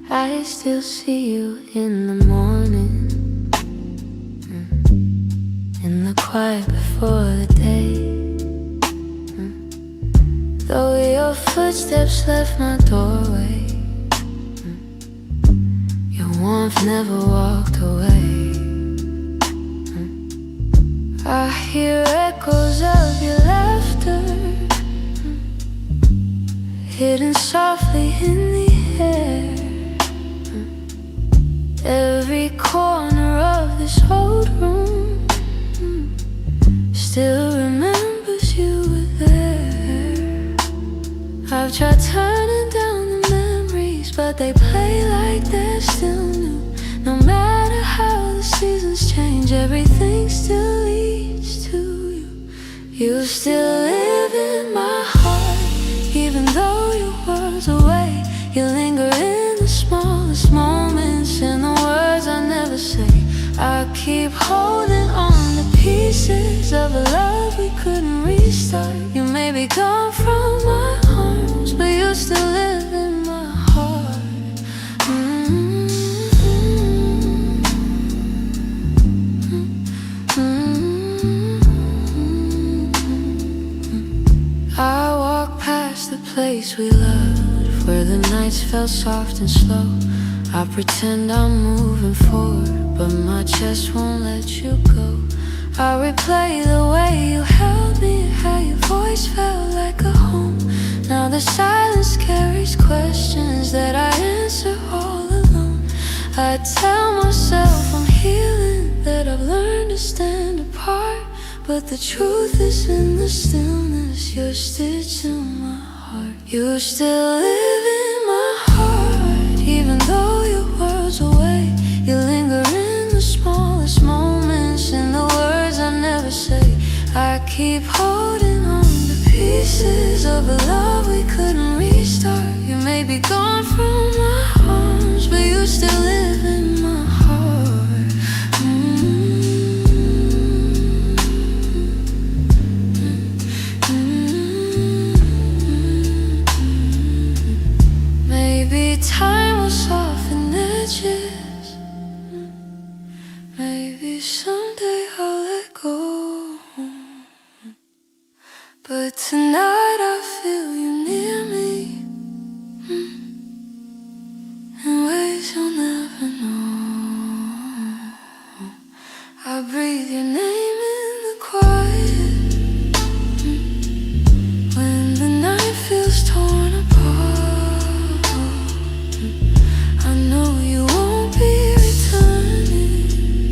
I still see you in the morning, in the quiet before the day. Though your footsteps left my doorway, your warmth never walked away. I hear echoes of your laughter, hidden softly in the air. Every corner of this old room still remembers you were there. I've tried turning down the memories, but they play like they're still new. No matter how the seasons change, everything still leads to you. You still live in my heart, even though your world's away. You linger in the smallest moments, in the words I never say. I keep holding on to pieces of a love we couldn't restart. You may be gone from my arms, but you still live in my heart. I walk past the place we loved, where the nights felt soft and slow. I pretend I'm moving forward, but my chest won't let you go. I replay the way you held me, how your voice felt like a home. Now the silence carries questions that I answer all alone. I tell myself I'm healing, that I've learned to stand apart, but the truth is in the stillness. You're stitched in my heart. You still live in my heart, even though your world's away. You linger in the smallest moments, in the words I never say. I keep holding on to pieces of a love we couldn't restart. You may be gone from my arms, but you still live in my heart. Maybe time will soften edges. Maybe someday I'll let go. But tonight I feel you near me, in ways you'll never know. I breathe your name in the quiet, when the night feels torn apart. I know you won't be returning,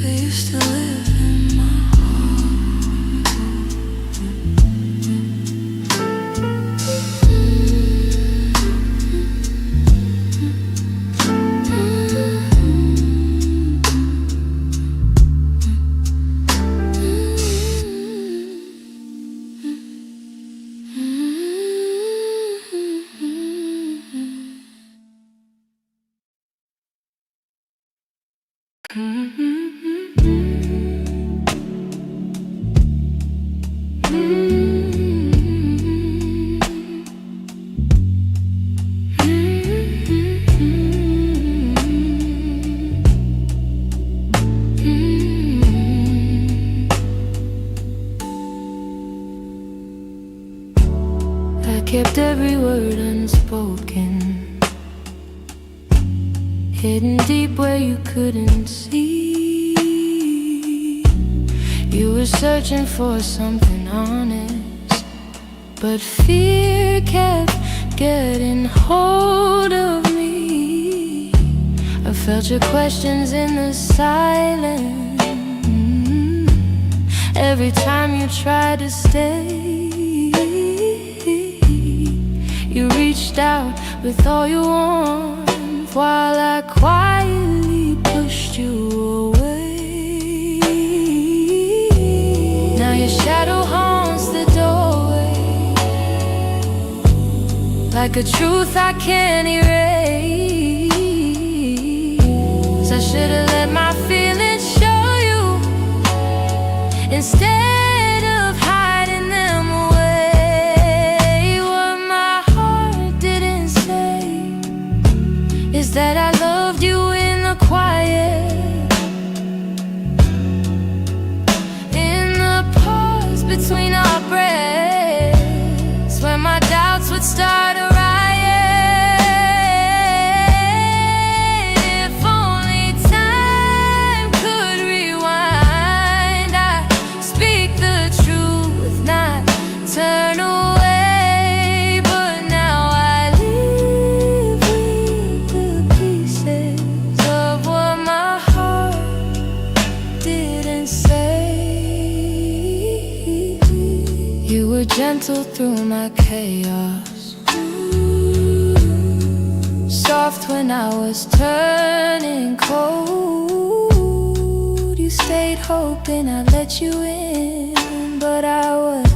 but you still live in my I kept every word unspoken, hidden deep where you couldn't see. You were searching for something honest, but fear kept getting hold of me. I felt your questions in the silence, every time you tried to stay. You reached out with all your warmth, while I quietly pushed you away. Now your shadow haunts the doorway, like a truth I can't erase. I should've let my feelings show you, instead of hiding them away. What my heart didn't say is that I loved you in the quiet, in the pause between our breaths, when my doubts would start a riot. If only time could rewind, I'd speak the truth, not turn away. But now I live with the pieces of what my heart didn't say. You were gentle through my chaos, soft when I was turning cold. You stayed hoping I'd let you in, but I was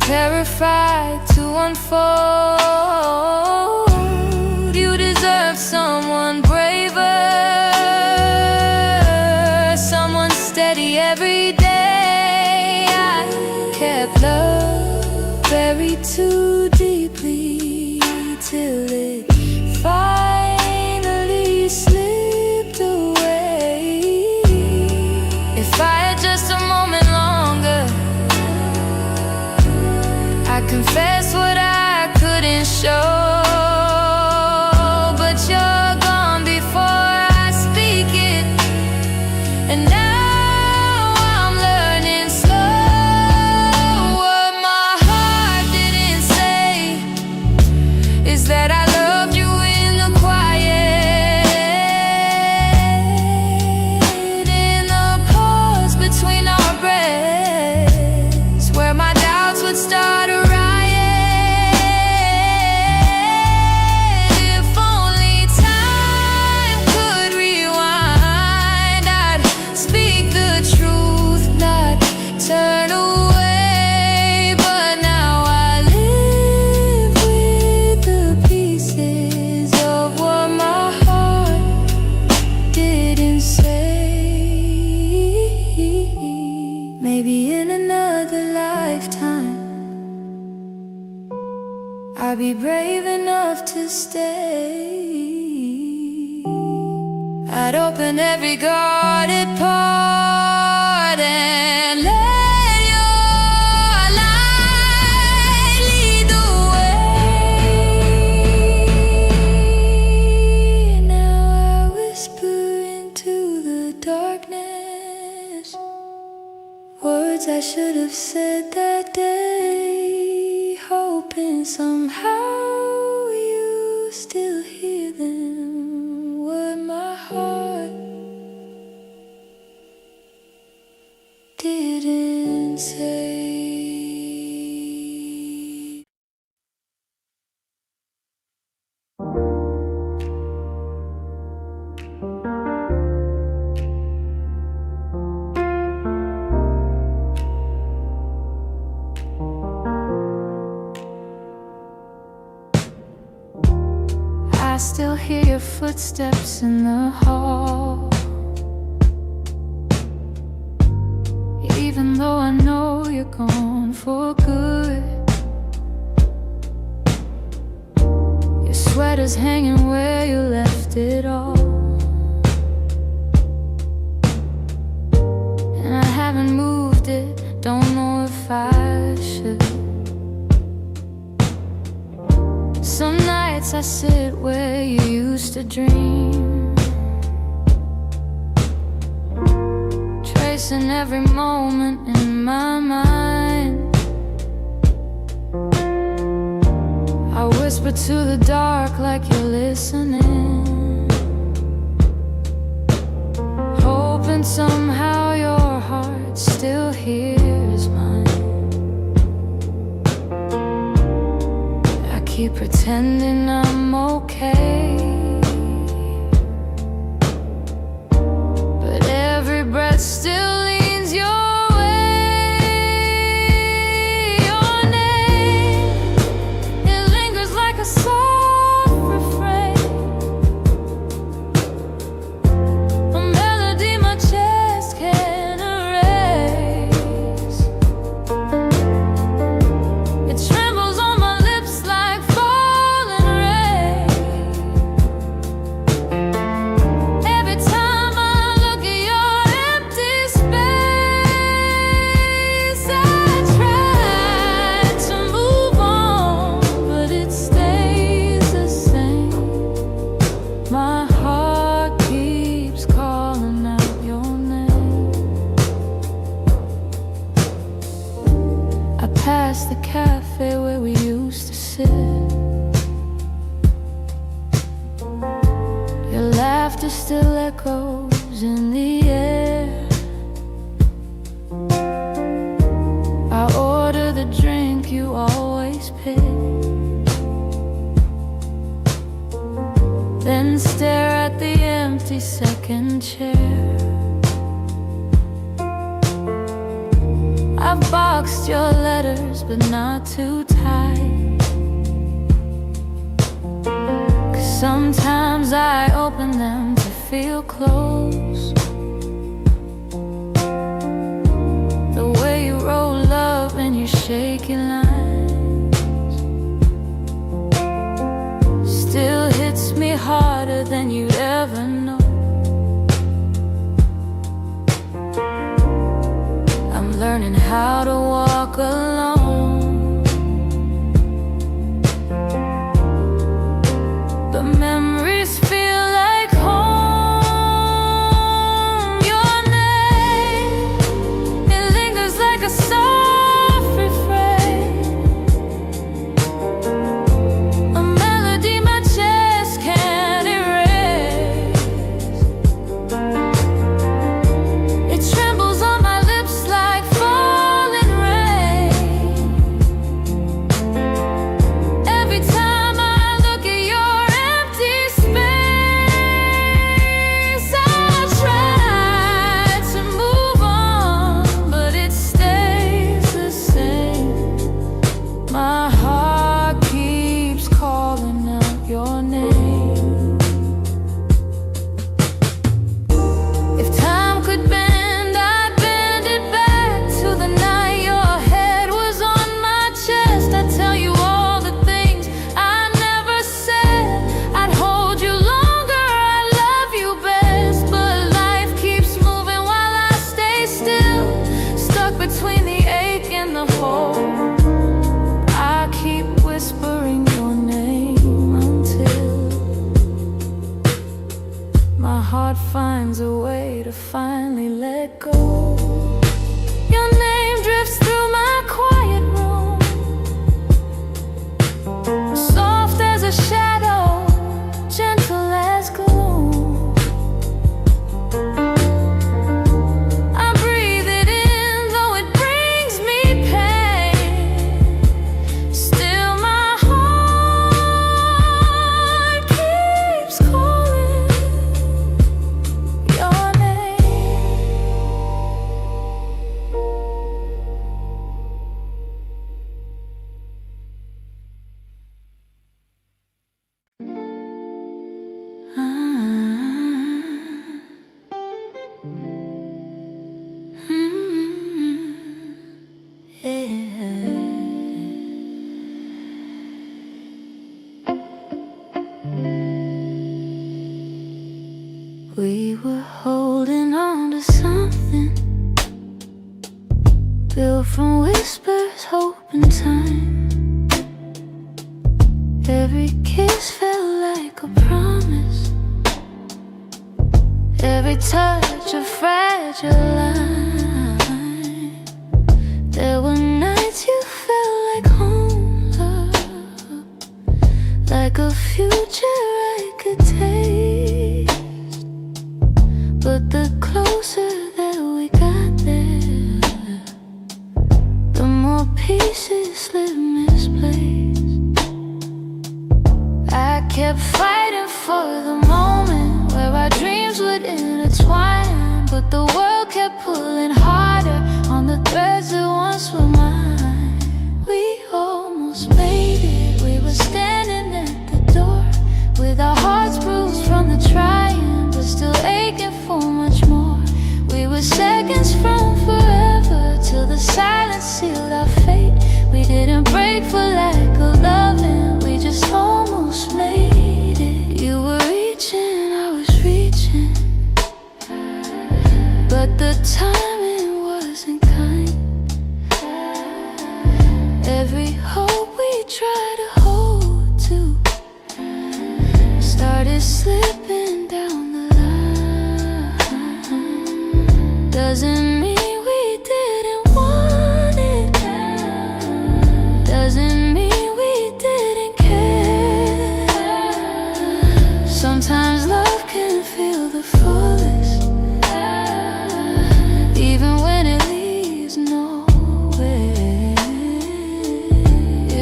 terrified to unfold. You deserve someone braver, someone steady every day. I kept love buried too deeply till it finally slipped away. If I had just a moment longer, I confess what I couldn't show. be brave enough to stay. I'd open every guarded part and let your light lead the way. Now I whisper into the darkness words I should have said that day, hoping somehow you still hear them. What my heart didn't say. I still hear your footsteps in the hall, even though I know you're gone for good. Your sweater's hanging where you left it all, and I haven't moved it, don't know if I should. Some nights I sit where you used to dream, tracing every moment in my mind. I whisper to the dark like you're listening, hoping somehow your heart still hears mine. Keep pretending I'm okay, but every breath still leans your way. Your name, it lingers like a soft refrain, a melody my chest can't erase. It trembles on my lips like falling rain. Every time I look at your empty space, I try to move on, but it stays the same. My heart keeps calling out your name. I pass the cafe where we used to sit. Your laughter still echoes in the air. I order the drink you always pick, then stare at the empty second chair. I've boxed your letters, but not too tight, 'cause sometimes I open them to feel close. The way you roll up in your shaky lines still hits me harder than you'd ever know. I'm learning how to walk alone, but memories feel like home. heart finds a way to finally let go. Your name drifts through my quiet room, soft as a shadow, gentle as gloom. I breathe it in, though it brings me pain. Still my heart keeps calling your We were holding on to something built from whispers, hope, and time. Every kiss felt like a promise, every touch a fragile line. There were nights you felt like home, love, like a future I could taste. But the closer that we got there, the more pieces slipped misplaced. I kept fighting for the moment where our dreams would intertwine, but the world kept pulling harder on the threads that once were mine. We almost made it. We were standing at the door with our hearts bruised from the trying, but still aching for much more. We were seconds from forever till the silence sealed our fate. We didn't break for lack of loving, we just almost made it. You were reaching, I was reaching, but the timing wasn't kind. Every hope we tried to hold to started slipping down the line. Doesn't mean we didn't want it, doesn't mean we didn't care. Sometimes love can feel the fullest, even when it leaves nowhere.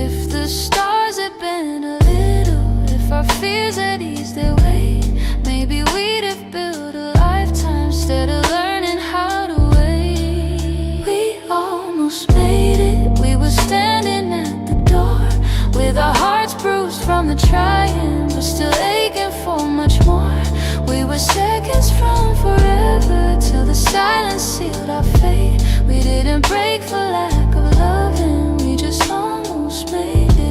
If the stars had been a little, if our fears had eased their weight, maybe we'd have built a lifetime instead of learning how to wait. We almost made it. We were standing at the door with our hearts bruised from the trying, but still aching for much more. We were seconds from forever till the silence sealed our fate. We didn't break for lack of loving, we just almost made it.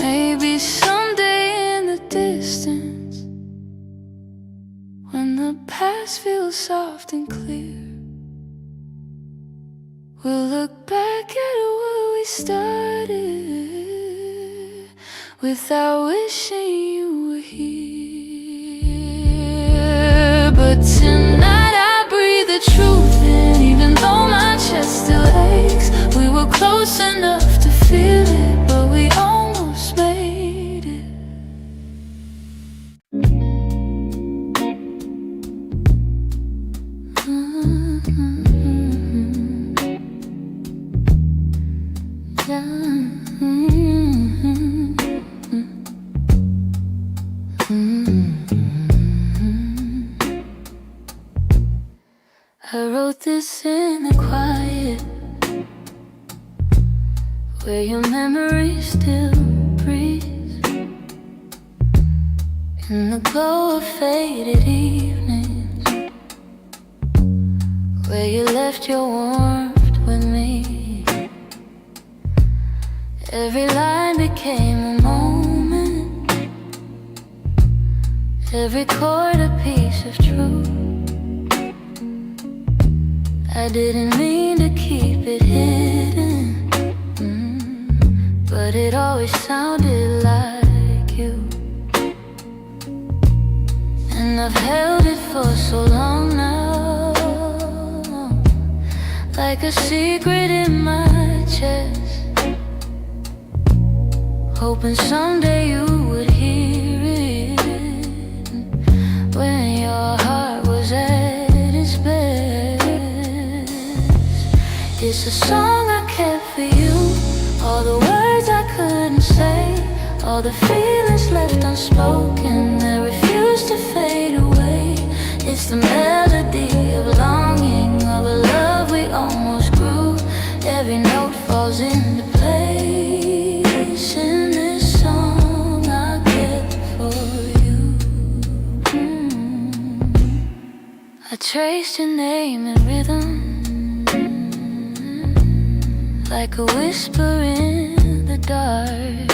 Maybe someday in the distance, when the past feels soft and clear, we'll look back at where we started without wishing you were here. But tonight I breathe the truth in, even though my chest still aches. We were close enough to feel it, but we almost made it. I wrote this in the quiet, where your memory still breathes, in the glow of faded evenings, where you left your warmth with me. Every line became a moment, every chord a piece of truth. I didn't mean to keep it hidden, but it always sounded like you. And I've held it for so long now, like a secret in my chest, hoping someday you would hear it when your heart was at its best. It's a song I kept for you, all the words I couldn't say, all the feelings left unspoken that refuse to fade away. It's the melody of longing, of a love we almost grew. Every note falls into place in this song I kept for you. I traced your name in rhythm, like a whisper in the dark.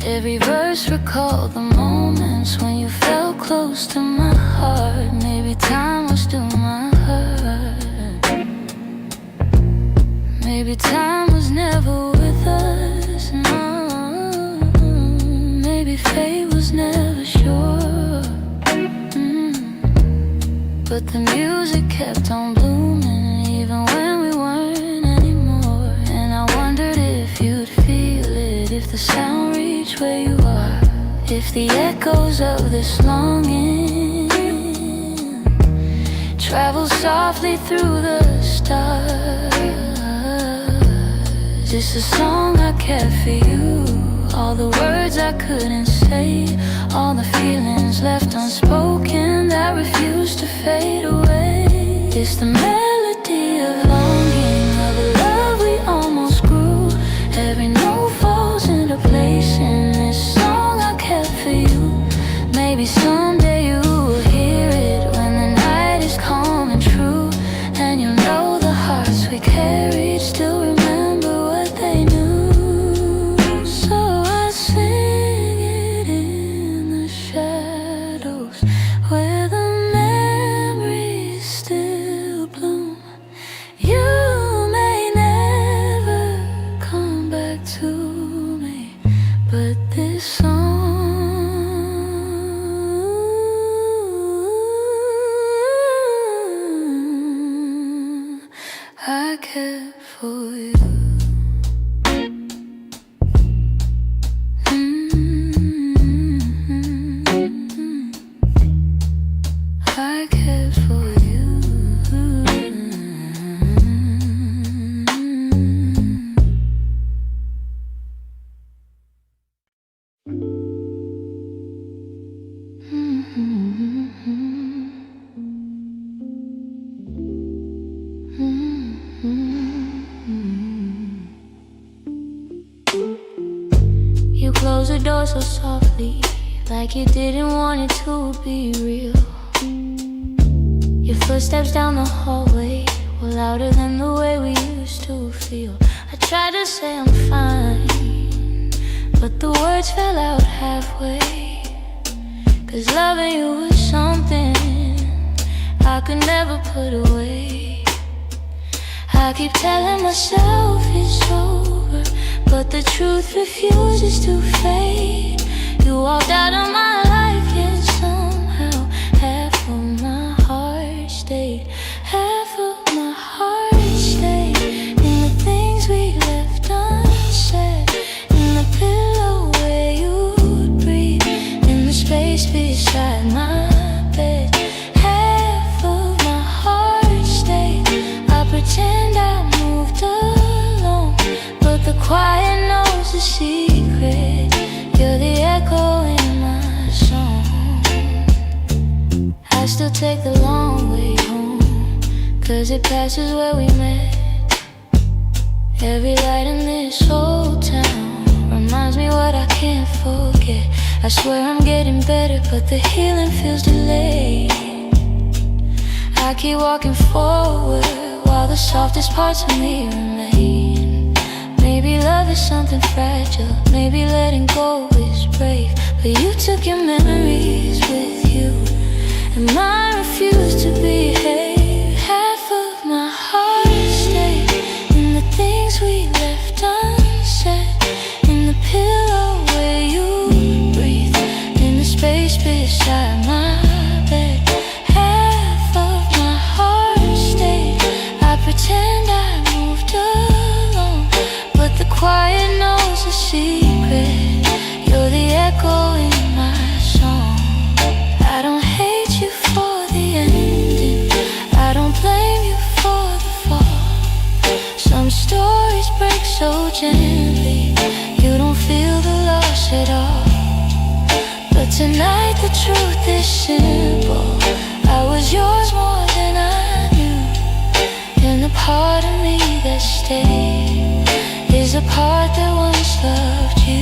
Every verse recalled the moments when you felt close to my heart. Maybe time was still my heart. Maybe time was never with us, no. Maybe fate was never sure. But the music kept on blooming even when we weren't anymore. And I wondered if you'd feel it, if the sound reached where you are, if the echoes of this longing travel softly through the stars. It's a song I kept for you, all the words I couldn't say, all the feelings left unspoken that refuse to fade away. It's the melody of longing, of a love we almost grew. Every note falls into place in this song I kept for you. Maybe someday you will hear it when the night is calm and true, and you'll know the hearts we carried still remember what they knew. So I sing it in the shadows where the memories still bloom. You may never come back to me, but this song I kept for you. I kept for you. You closed the door so softly, like you didn't want it to be real. Your footsteps down the hallway were louder than the way we used to feel. I tried to say I'm fine, but the words fell out halfway. 'Cause loving you was something I could never put away. I keep telling myself it's over, but the truth refuses to fade. You walked out of my life, yet somehow half of my heart stayed. Half of my heart stayed in the things we left unsaid, in the pillow where you'd breathe, in the space beside my bed. Half of my heart stayed. I pretend I moved alone, but the quiet knows the secret. You're the echo in my song. I still take the long way home, 'cause it passes where we met. Every light in this whole town reminds me what I can't forget. I swear I'm getting better, but the healing feels delayed. I keep walking forward while the softest parts of me remain. Maybe love is something fragile, maybe letting go is brave, but you took your memories with you, and mine refused to behave. Half of my heart stayed in the things we left unsaid, in the pillow where you breathe, in the space beside my bed. Half of my heart stayed. I pretend I moved alone, but the quiet knows a secret. You're the echo in my song. I don't hate you for the ending, I don't blame you for the fall. Some stories break so gently, you don't feel the loss at all. But tonight the truth is simple, I was yours more than I knew, and the part of me that stayed is a part that once loved you.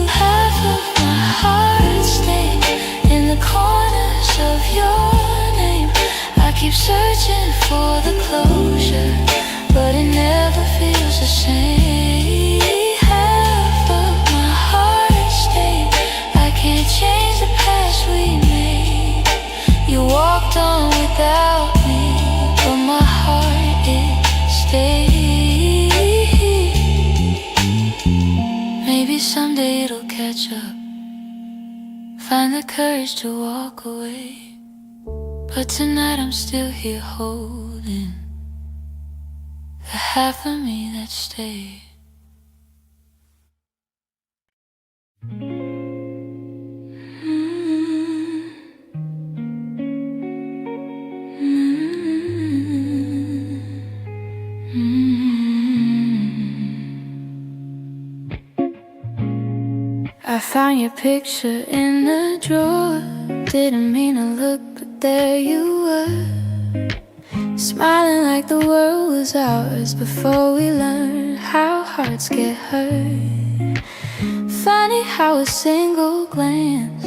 Half of my heart stayed in the corners of your name. I keep searching for the closure, but it never feels the same. Half of my heart stayed. I can't change the past we made. You walked on without me, but my heart, it stayed. Maybe someday it'll catch up, find the courage to walk away, but tonight I'm still here holding the half of me that stayed. I found your picture in the drawer, didn't mean to look, but there you were, smiling like the world was ours before we learned how hearts get hurt. Funny how a single glance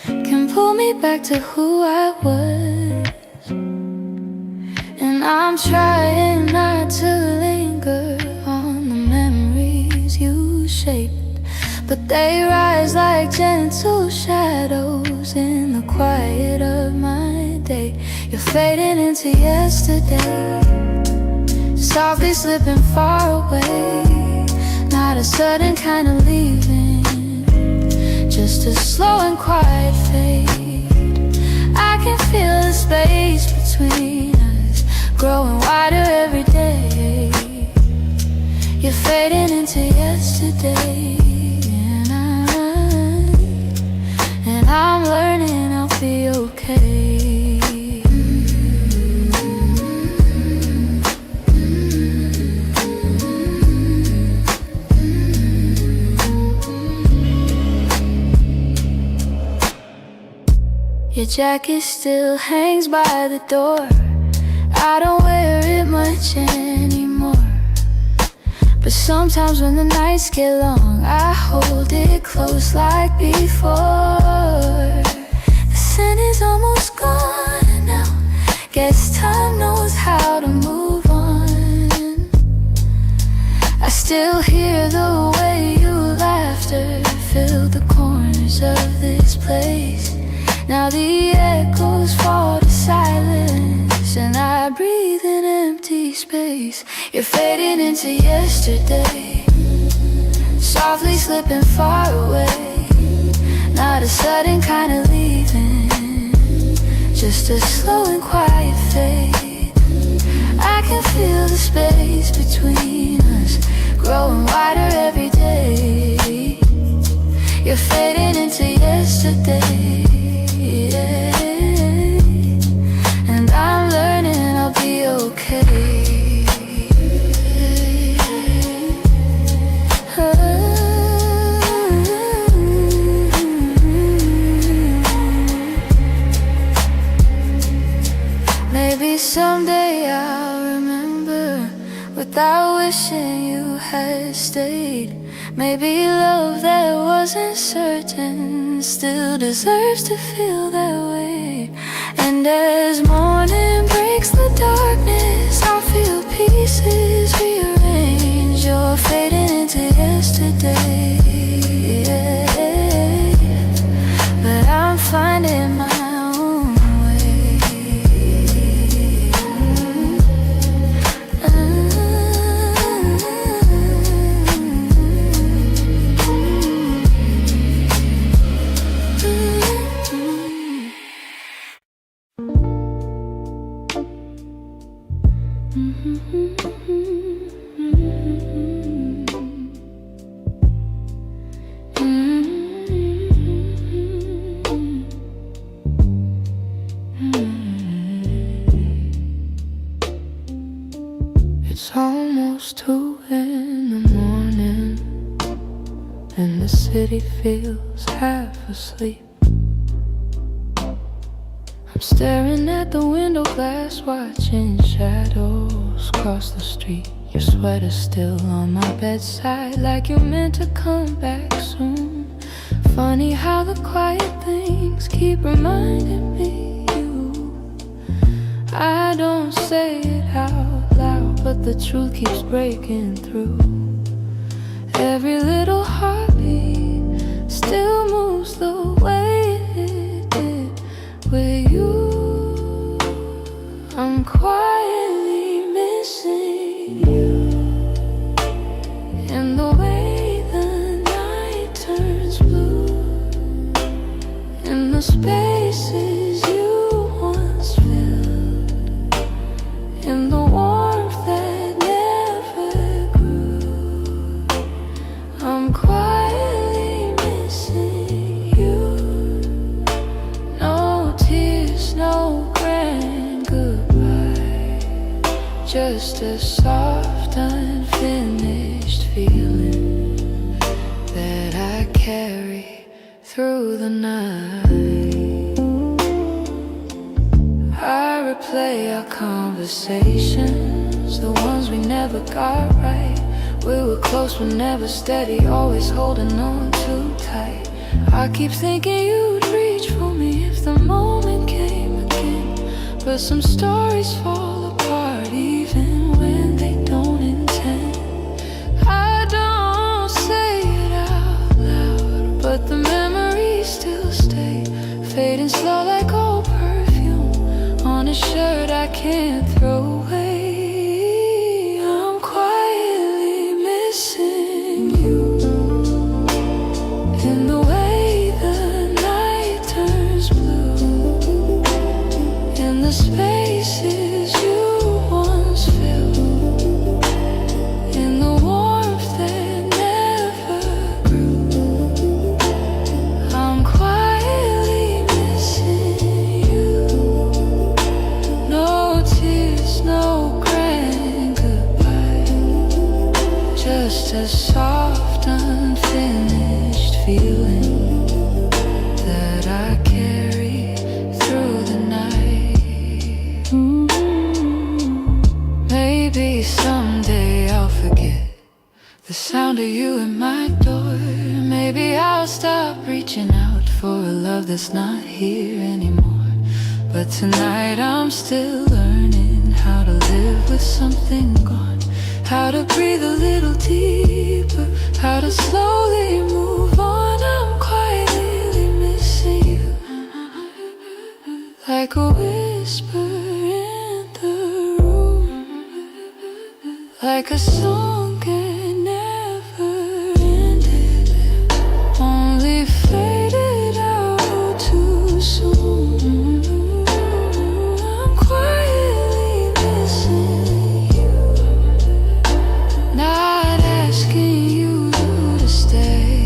can pull me back to who I was, and I'm trying not to linger on the memories you shaped, but they rise like gentle shadows in the quiet of my day. You're fading into yesterday, softly slipping far away. Not a sudden kind of leaving, just a slow and quiet fade. I can feel the space between us growing wider every day. You're fading into yesterday, and I'm learning I'll be okay. Your jacket still hangs by the door, I don't wear it much anymore, but sometimes when the nights get long, I hold it close like before. The scent is almost gone now, guess time knows how to move on. I still hear the way your laughter filled the corners of this place. Now the echoes fall to silence, and I breathe in empty space. You're fading into yesterday, softly slipping far away. Not a sudden kind of leaving, just a slow and quiet fade. I can feel the space between us growing wider every day. You're fading into yesterday, yeah. And I'm learning I'll be okay. Maybe someday I'll remember without wishing you had stayed. Maybe love that wasn't certain still deserves to feel that way. And as morning breaks the darkness, I'll feel pieces rearrange. You're fading into yesterday, yeah. and the city feels half asleep. I'm staring at the window glass, watching shadows cross the street. Your sweater's still on my bedside, like you're meant to come back soon. Funny how the quiet things keep reminding me you. I don't say it out loud, but the truth keeps breaking through. Every little heartbeat still moves the way it did with you. I'm quietly missing you, in the way the night turns blue, in the spaces you once filled, in the warmth that never grew. I'm quietly missing you. No tears, no grand goodbye, just a soft, unfinished feeling that I carry through the night. I replay our conversations, the ones we never got right. We were close but never steady, always holding on too tight. I keep thinking you'd reach for me if the moment came again, but some stories fall apart even when they don't intend. I don't say it out loud, but the memories still stay, fading slow like old perfume on a shirt I can't throw away. I'm quietly missing you, in the way the night turns blue, in the spaces you once filled, in the warmth that never grew. I'm quietly missing you. No tears, no grand goodbye, just a soft, unfinished feeling that I carry through the night. Maybe someday I'll forget the sound of you at my door. Maybe I'll stop reaching out for a love that's not here anymore. But tonight I'm still learning how to live with something gone, how to breathe a little deeper, how to slowly move on. I'm quietly missing you, like a whisper in the room, like a song that never ended, only faded out too soon. I'm quietly missing you, not asking you to stay,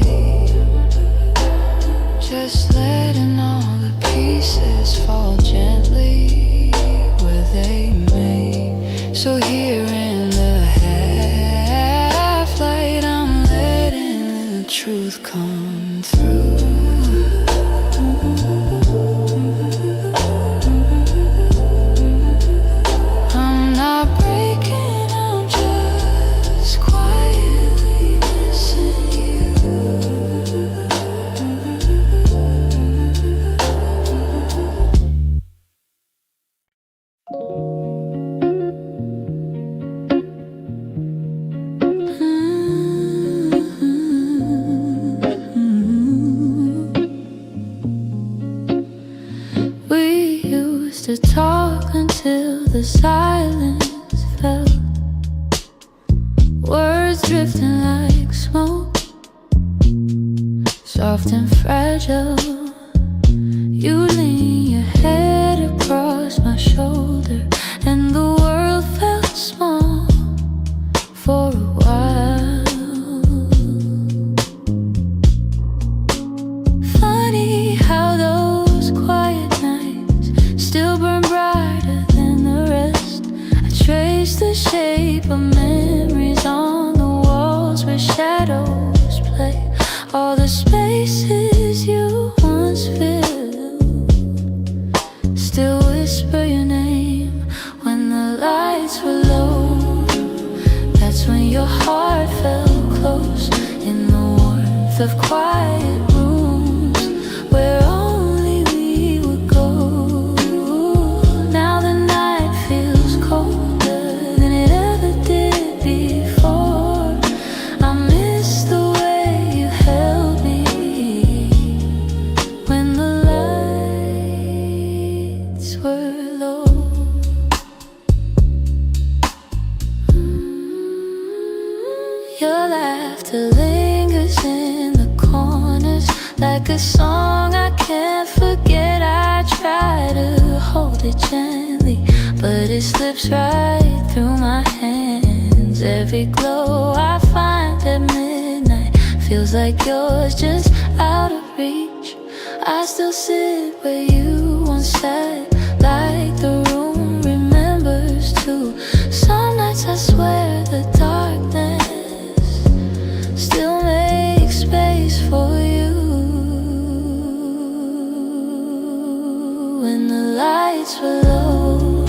just letting all the pieces fall gently where they may. So here in the half light, I'm letting the truth come through. I'm not breaking, I'm just quietly missing you. We used to talk until the silence fell, words drifting like smoke, soft and fragile. You lean your head across my shoulder, and the world felt small for a while. Funny how those quiet nights still burn brighter than the rest. I trace the shape of memories on the walls where shadows play, all the spaces you once filled. Still whisper your name when the lights were low. That's when your heart felt close in the warmth of quiet rooms where only we would go. Now the night feels colder than it ever did before. I miss the way you held me when the lights were low. Your laughter lingers in the corners like a song I can't forget. I try to hold it gently, but it slips right through my hands. Every glow I find at midnight feels like yours, just out of reach. I still sit where you once sat, like the room remembers too. Some nights I swear the darkness still makes space for you. When the lights were low,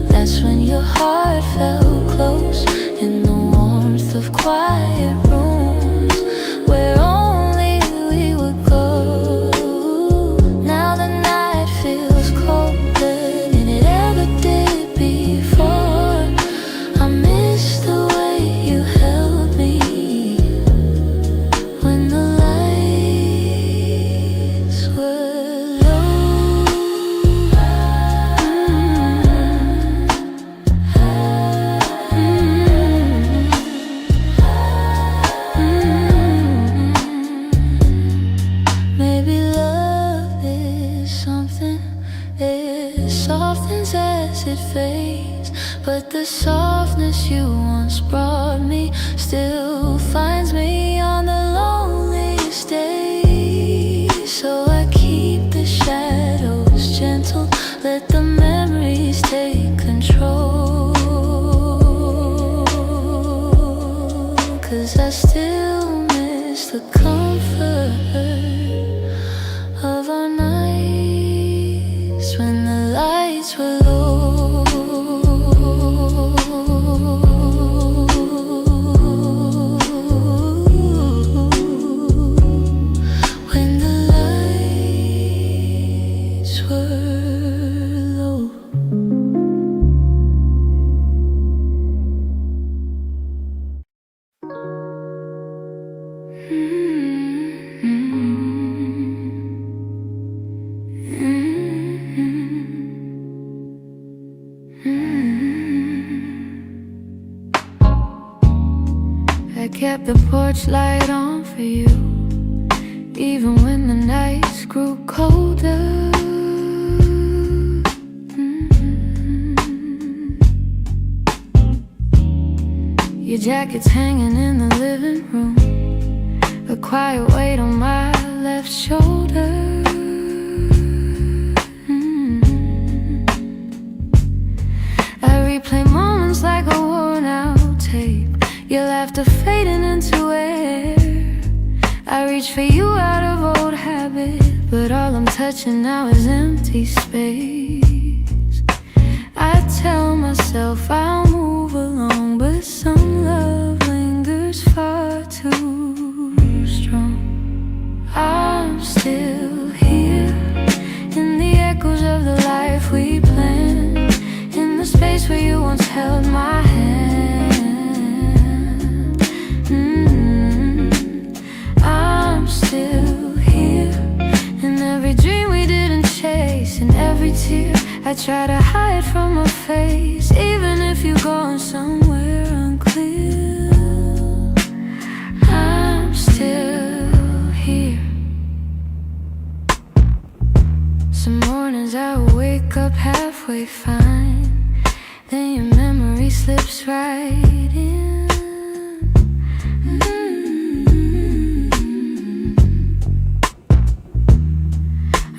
that's when your heart felt close in the warmth of quiet rooms where only we would go. Now the night feels colder than it ever did before. I miss the way you held me when the lights were low. Maybe love is something, it softens as it fades, but the softness you once brought me still finds me on the loneliest days. So I keep the shadows gentle, let the memories take control. 'Cause I still miss the comfort of our nights when the lights were low. When the lights were low. I kept the porch light on for you, even when the nights grew colder. Your jacket's hanging in the living room, a quiet weight on my left shoulder. I replay moments like a worn out tape, your laughter fading into air. I reach for you out of old habit, but all I'm touching now is empty space. I tell myself I'll move along, but some love lingers far too strong. I'm still here in the echoes of the life we planned, in the space where you once held my hand. I'm still here in every dream we didn't chase, in every tear I try to hide from my face. Even if you're going somewhere unclear, I'm still here. Some mornings I wake up halfway fine, then your memory slips right in.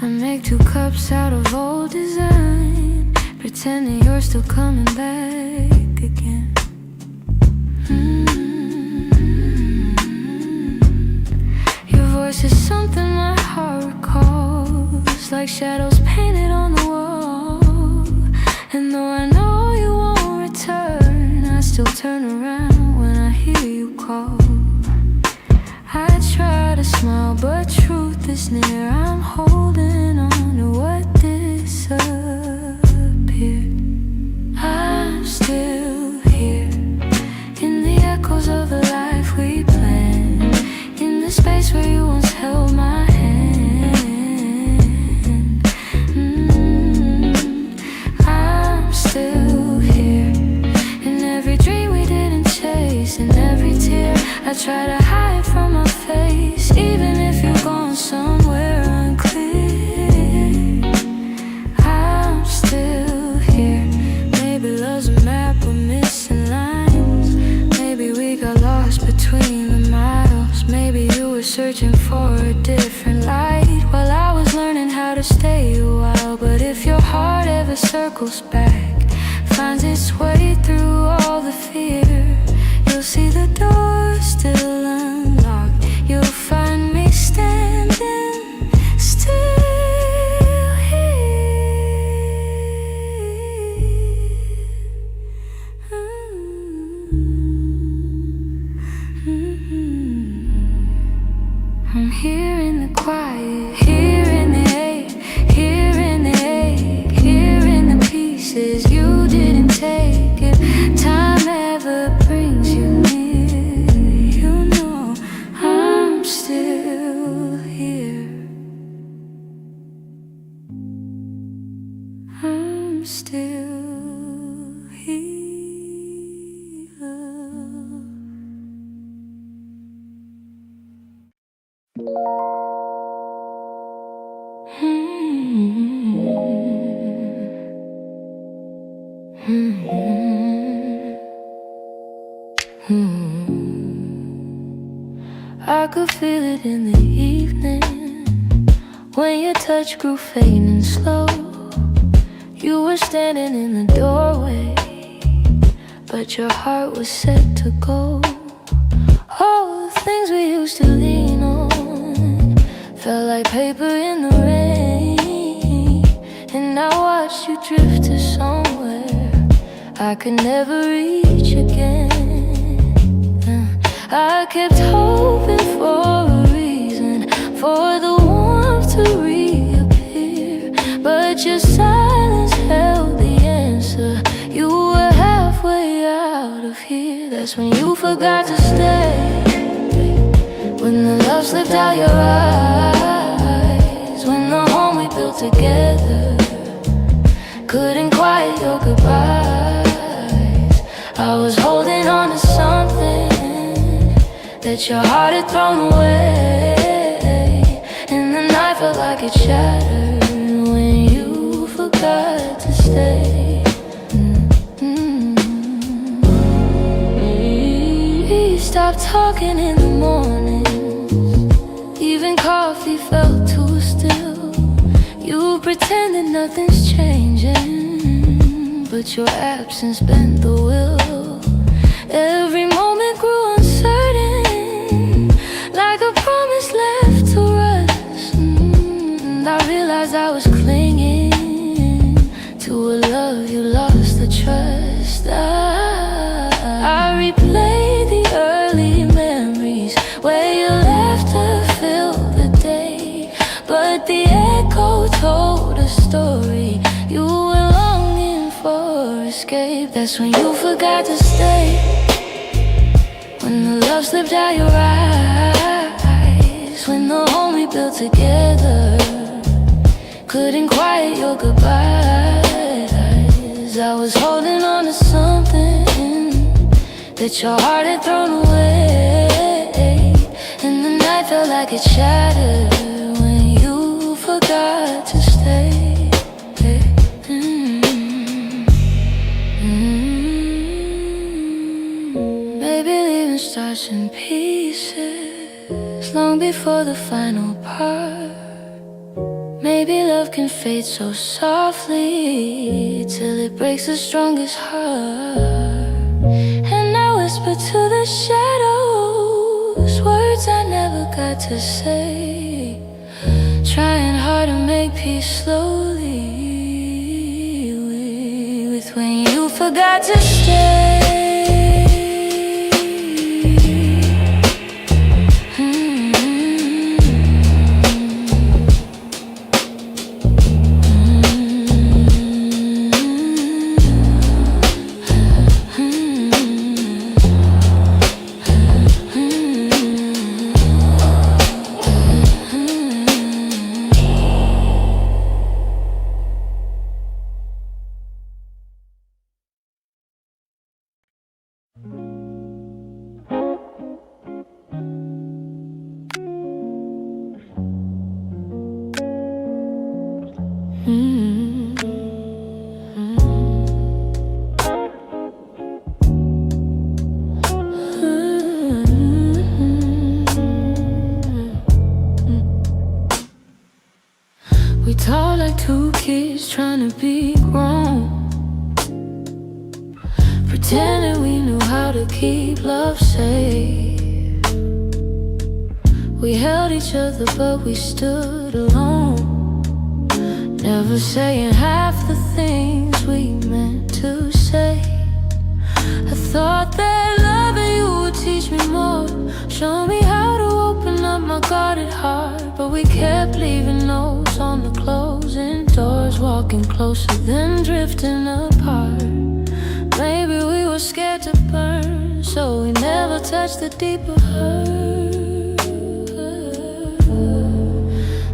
I make 2 cups out of old design, pretending you're still coming back again. voice is something my heart recalls, like shadows painted on the wall. And though I know you won't return, I still turn around when I hear you call. I try to smile, but truth is near. I'm holding on to what disappeared. I'm still here, in the echoes of the life we planned, in the space where you once held my hand. I'm still here, in every dream we didn't chase, in every tear I try to hide from my face, even if you're gone somewhere unclear. I'm still here. Maybe love's a map with missing lines. Maybe we got lost between the miles. Maybe you were searching for a different light while I was learning how to stay a while. But if your heart ever circles back, finds its way through all the fear, you'll see the door still unlocked. You'll find me standing still here. I'm here in the quiet, here in the ache, here in the ache, here in the pieces you didn't take. If time ever brings you near, you know I'm still here. I'm still here. I could feel it in the evening, when your touch grew faint and slow. You were standing in the doorway, but your heart was set to go. All the things we used to lean on felt like paper in the rain. And I watched you drift to somewhere I could never reach again. I kept hoping for a reason for the warmth to reappear, but your silence held the answer. You were halfway out of here. That's when you forgot to stay, when the love slipped out your eyes, when the home we built together couldn't quiet your goodbyes. I was holding on to something that your heart had thrown away, and the night felt like it shattered when you forgot to stay. We stopped talking in the mornings, even coffee felt too still. You pretended nothing's changing, but your absence bent the will. Every moment grew uncertain, like a promise left to rust. And I realized I was clinging to a love you lost the trust. I replayed the early memories where your laughter filled the day, but the echo told a story. You were longing for escape. That's when you forgot to stay, when the love slipped out your eyes, when the home we built together couldn't quiet your goodbyes. I was holding on to something that your heart had thrown away, and the night felt like it shattered when you forgot to stay. Maybe leaving starts in pieces long before the final part. Maybe love can fade so softly till it breaks the strongest heart. And I whisper to the shadows words I never never got to say. Trying hard to make peace slowly with when you forgot to stay. We talk like two kids trying to be grown, pretending we knew how to keep love safe. We held each other but we stood alone, never saying half the things we meant to say. I thought that loving you would teach me more, show me how to open up my guarded heart. But we kept leaving notes on the closing doors, walking closer then drifting apart. Maybe we were scared to burn, so we never touched the deeper hurt.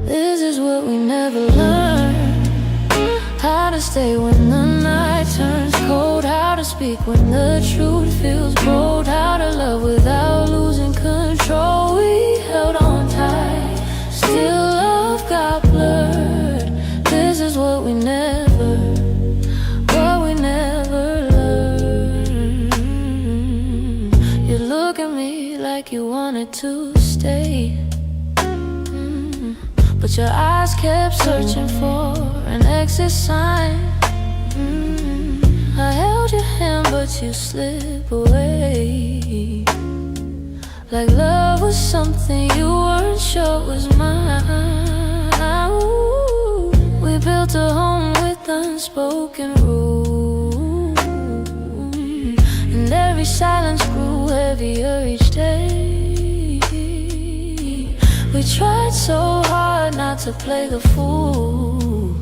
This is what we never learned, how to stay when the night turns cold, how to speak when the truth feels bold, how to love without losing control. We held on tight, still love got blurred. This is what we never learned. You look at me like you wanted to stay, but your eyes kept searching for an exit sign. I held your hand but you slip away, like love was something you weren't sure was mine. Ooh, we built a home with unspoken rules, and every silence grew heavier each day. We tried so hard not to play the fool,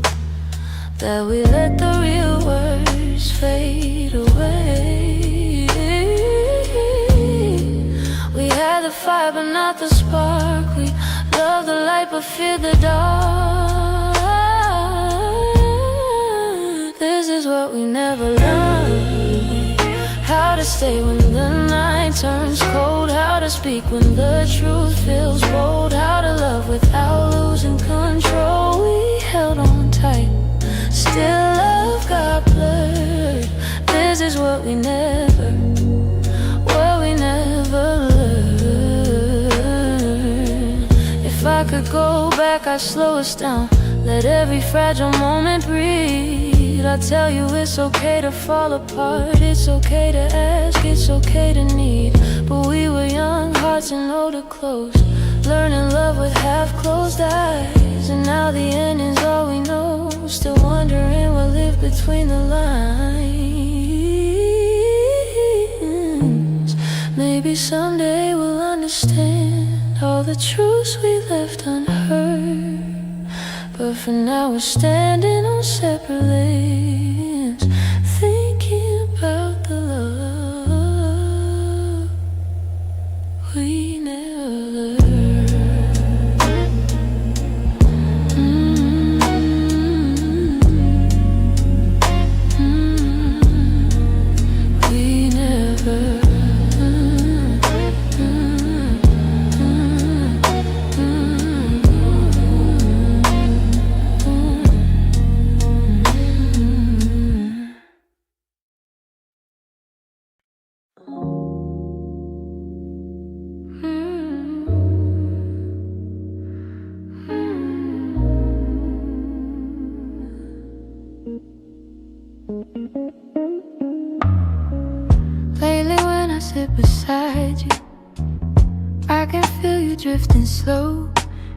that we let the real words fade away. We had the fire but not the spark, we loved the light but feared the dark. This is what we never learned, how to stay when the night turns cold, how to speak when the truth feels bold, how to love without losing control. We held on tight, still love got blurred. This is what we never learned. If I could go back, I'd slow us down, let every fragile moment breathe. I'd tell you it's okay to fall apart, it's okay to ask, it's okay to need. But we were young, hearts and older close, learning love with half-closed eyes. And now the end is all we know, still wondering what lived between the lines. Maybe someday we'll understand all the truths we left unheard, but for now we're standing on separate lanes, thinking about the love we never learned. We never. Lately when I sit beside you, I can feel you drifting slow.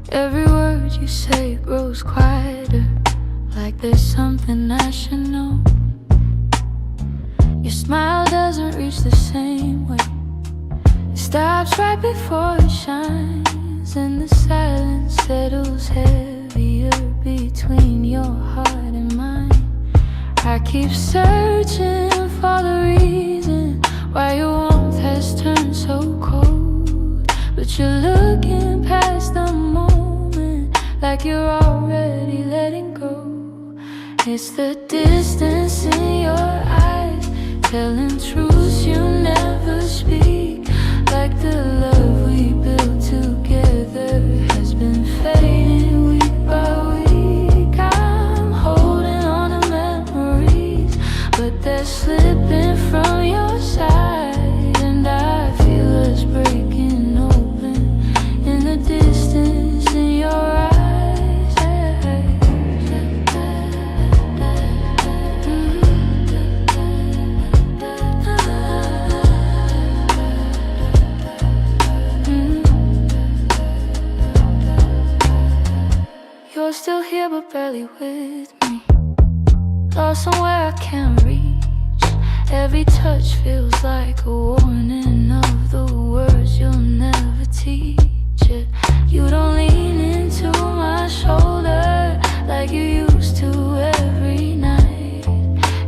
Every word you say grows quieter, like there's something I should know. Your smile doesn't reach the same way. It stops right before it shines, and the silence settles heavier between your heart and mine. I keep searching for the reason why your warmth has turned so cold, but you're looking past the moment like you're already letting go. It's the distance in your eyes, telling truths you never speak, like the love we built together has been fading week by week. I'm holding on to memories, but they're slipping from your side, and I feel us breaking open in the distance in your eyes. You're still here but barely with me, lost somewhere I can't reach. Every touch feels like a warning of the words you'll never teach it. You don't lean into my shoulder like you used to every night,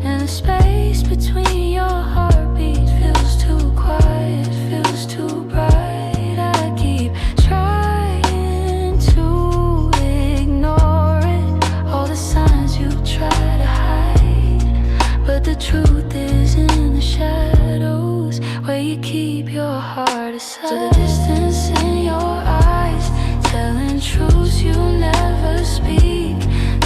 and the space between your heartbeats feels too quiet, feels too bright. I keep trying to ignore it, all the signs you try to hide, but the truth is in the shadows where you keep your heart aside. To the distance in your eyes, telling truths you never speak,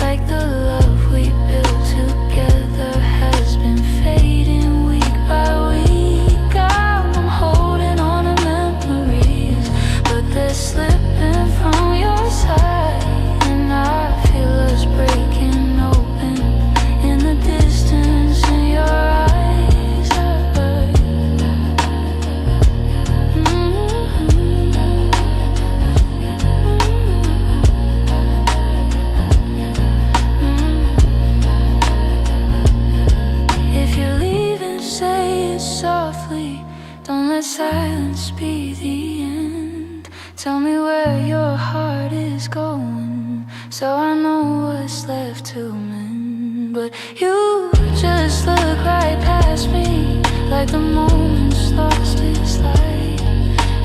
like the love we built together has been fading week by week. I'm holding on to memories, but they're slipping from your side, and I feel us breaking open in the distance in your eyes. If you're leaving, say it softly, don't let silence be the end. Tell me where your heart is going, so I know what's left to mend. But you just look right past me, like the moment's lost its light,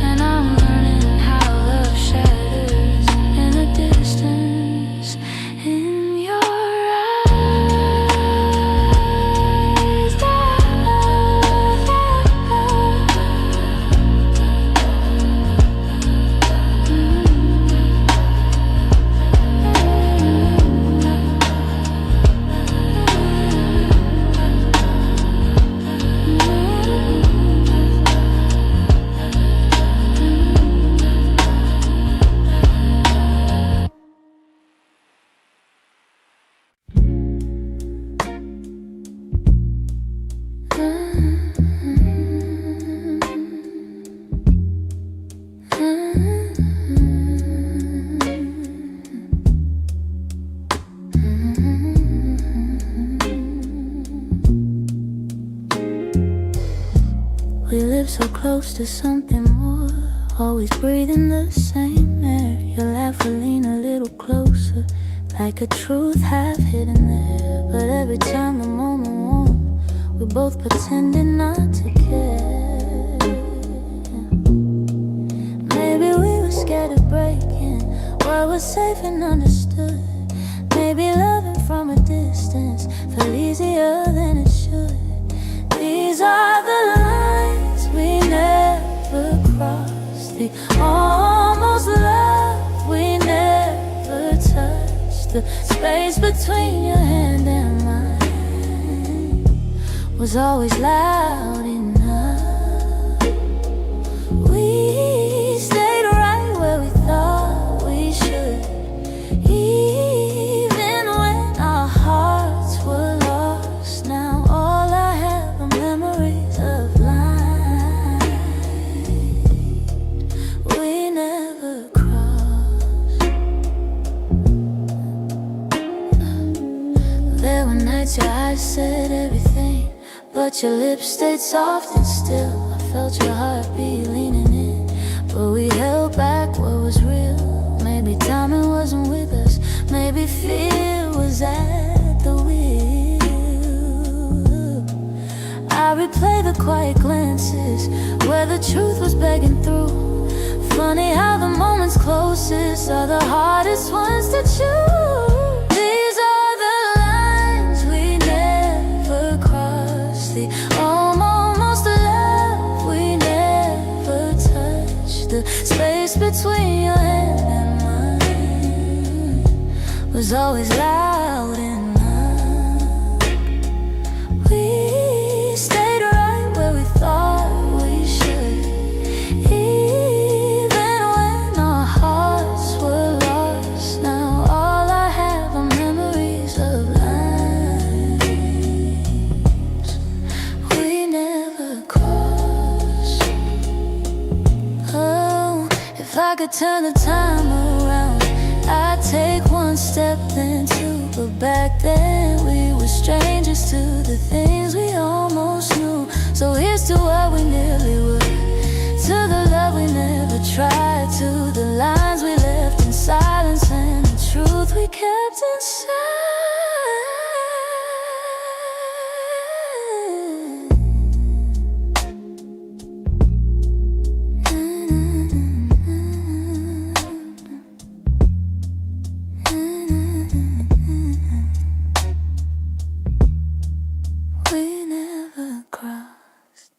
and I'm learning how love shatters in the distance in your eyes. We live so close to something more, always breathing the same air. Your laugh will lean a little closer, like a truth half hidden there. But every time the moment warm, we're both pretending not to care. Maybe we were scared of breaking what was safe and understood. Maybe loving from a distance felt easier than it should. These are the lines we never crossed, the almost love we never touched. The space between your hand and mine was always loud enough. We stayed right where we thought we should, even when our hearts were lost. Now all I have are memories of life we never glance, your eyes said everything, but your lips stayed soft and still. I felt your heartbeat leaning in, but we held back what was real. Maybe timing wasn't with us, maybe fear was at the wheel. I replay the quiet glances where the truth was begging through. Funny how the moments closest are the hardest ones to choose. These are the lines we never crossed, the almost love we never touched. The space between your hand and mine was always loud enough. We stayed right where we thought we should, even when our hearts were lost. Now all I have are memories of lines we never crossed. Oh, if I could turn the time around, I'd take one step then two, but back then we were strangers to the things we almost knew. So here's to what we nearly were, to the love we never tried, to the lines we left in silence and the truth we kept inside. We never crossed.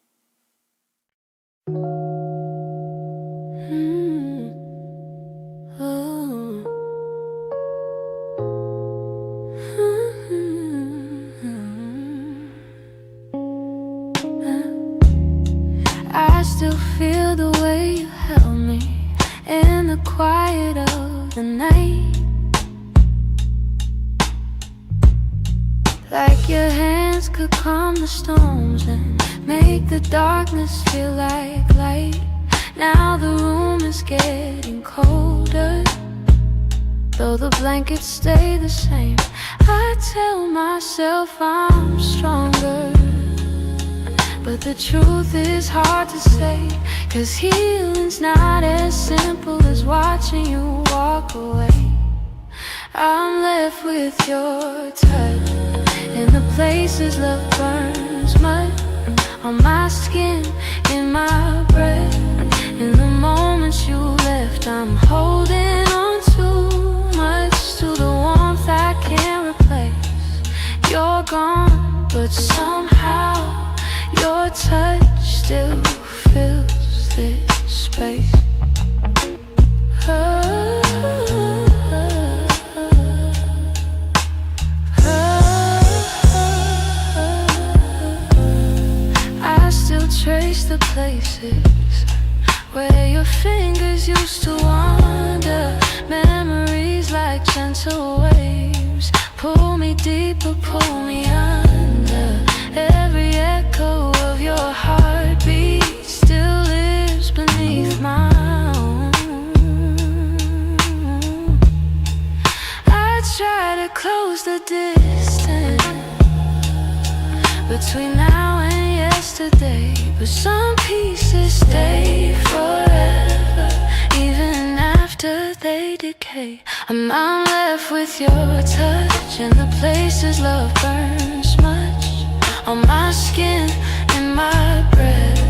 I still feel the way you held me in the quiet of the night, like your hands could calm the storms and make the darkness feel like light. Now the room is getting colder, though the blankets stay the same. I tell myself I'm stronger, but the truth is hard to say, 'cause healing's not as simple as watching you walk away. I'm left with your touch in the places love burns mud, on my skin, in my breath. In the moments you left, I'm holding on too much to the warmth I can't replace. You're gone, but somehow your touch still fills this space. I still trace the places where your fingers used to wander. Memories like gentle waves pull me deeper, pull me under. Every echo of your heartbeat still lives beneath my own. I try to close the distance between now and yesterday, but some pieces stay forever, even after they decay. I'm left with your touch in the places love burns much, on my skin, in my breath.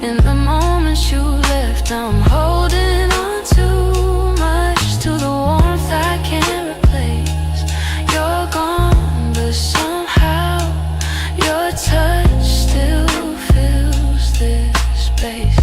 In the moments you left, I'm holding on too much to the warmth I can't replace. You're gone, but somehow your touch still fills this space.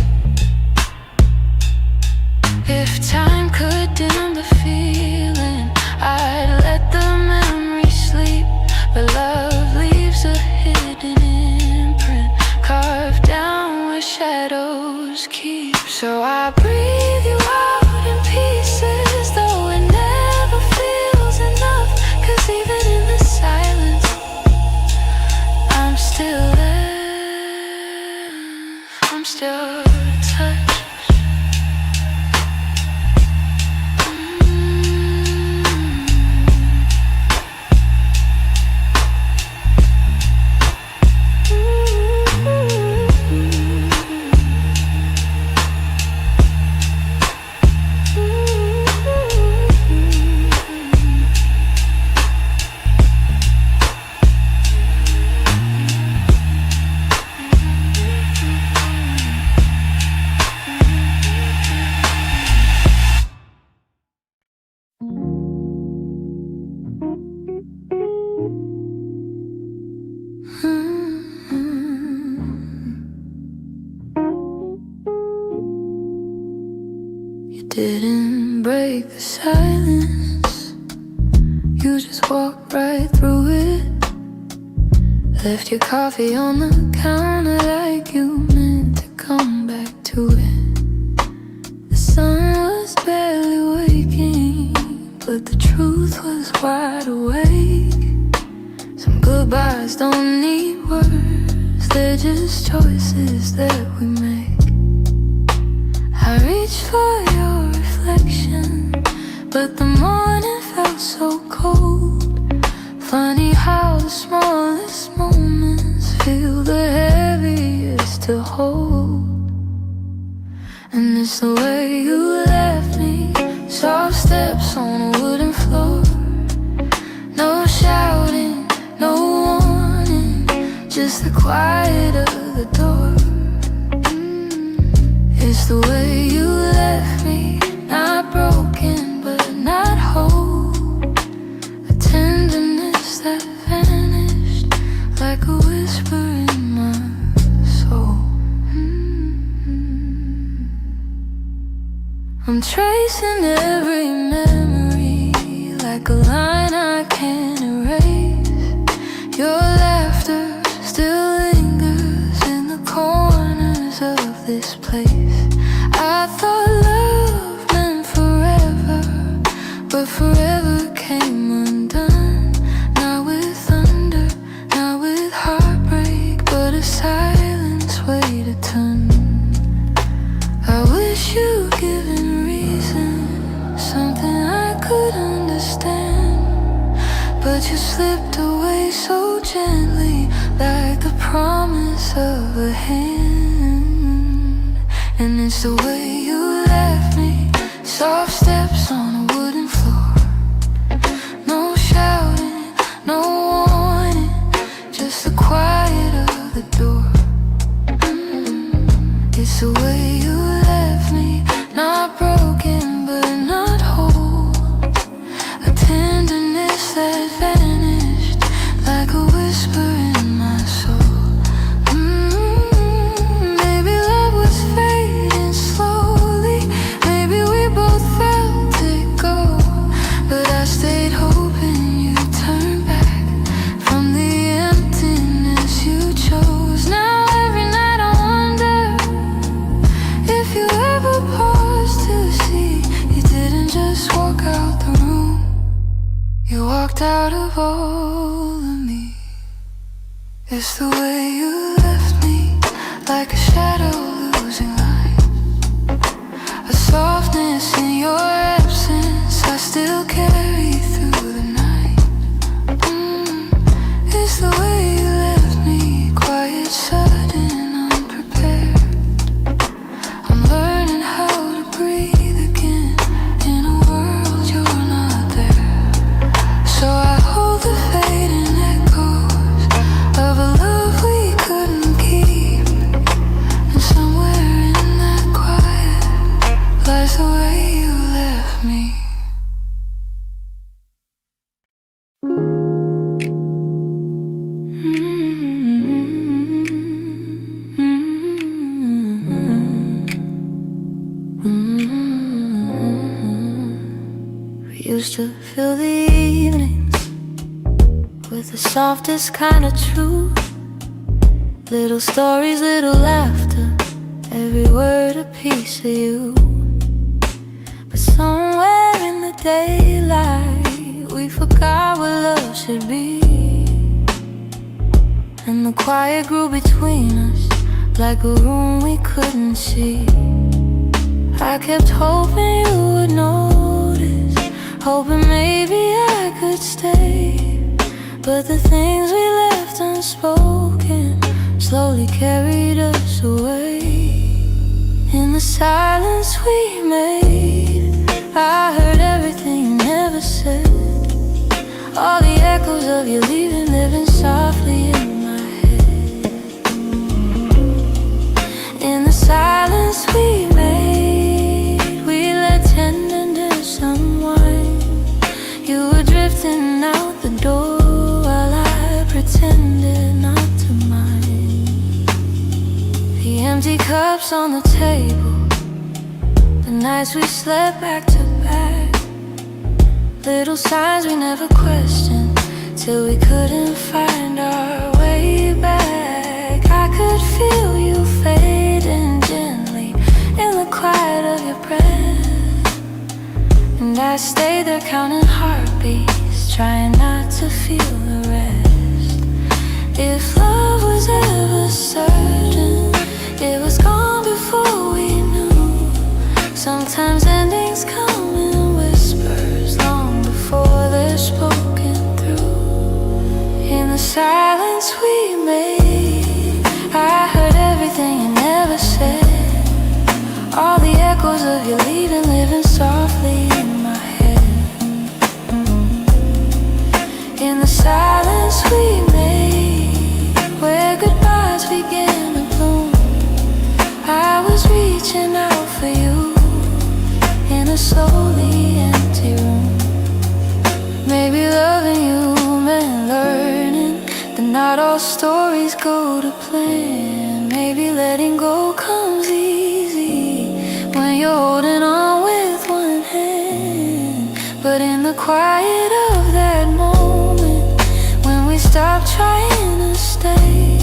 If time could dim the feeling, I'd let the memory sleep, but love leaves a hidden imprint carved down where shadows keep. So I breathe you out. the silence. You just walked right through it. Left your coffee on the counter like you meant to come back to it. The sun was barely waking, but the truth was wide awake. Some goodbyes don't need words, they're just choices that we make. I reached for your reflection, but the morning felt so cold. Funny how the smallest moments feel the heaviest to hold. And it's the way you left me, soft steps on a wooden floor. No shouting, no warning, just the quiet of the door. It's the way you left me, not broken but not whole. A tenderness that vanished like a whisper in my soul. I'm tracing every memory like a line I can't erase. Your laughter still lingers in the corners of this place. I thought love meant forever, but forever came undone. Not with thunder, not with heartbreak, but a silence weighed a ton. I wish you'd given reason, something I could understand, but you slipped away so gently, like the promise of a hand. And it's the way you left me, soft steps on a wooden floor. No shouting, no warning, just the quiet of the door. It's the way you left me, not broken but not whole. A tenderness that vanished like a whisper in my soul. Maybe love was fading slowly, maybe we both felt it go, but I stayed hoping you'd turn back from the emptiness you chose. Now every night I wonder if you ever paused to see you didn't just walk out the room, you walked out of all of me. It's the way you left me, like a shadow losing light. A softness in your absence I still carry through the night. It's the way you left me, quiet, sudden, unprepared. I'm learning how to breathe again in a world you're not there. So I hold the fading echoes of a love we couldn't keep, and somewhere in that quiet lies the way you left me. We used to fill the evenings with the softest kind of truth. Little stories, little laughter, every word a piece of you. But somewhere in the daylight we forgot what love should be, and the quiet grew between us like a room we couldn't see. I kept hoping you would notice, hoping maybe I could stay, but the things we left unspoken slowly carried us away. In the silence we made, I heard everything you never said. All the echoes of you leaving living softly in my head. In the silence we made, we let tenderness unwind. You were drifting out the door while I pretended not to mind. The empty cups on the table, the nights we slept back to back, Little signs we never questioned, till we couldn't find our way back. I could feel you fading gently in the quiet of your breath, and I stayed there counting heartbeats, trying not to feel the rest. If love was ever certain, it was gone before we knew. Sometimes endings come in whispers long before they're spoken through. In the silence we made, I heard everything you never said. All the echoes of you leaving, living softly in my head. In the silence we made, where goodbyes began to bloom, I was reaching out for you in a slowly empty room. Maybe loving you meant learning that not all stories go to plan. Maybe letting go comes easy when you're holding on with one hand. But in the quiet of that moment, when we stopped trying to stay,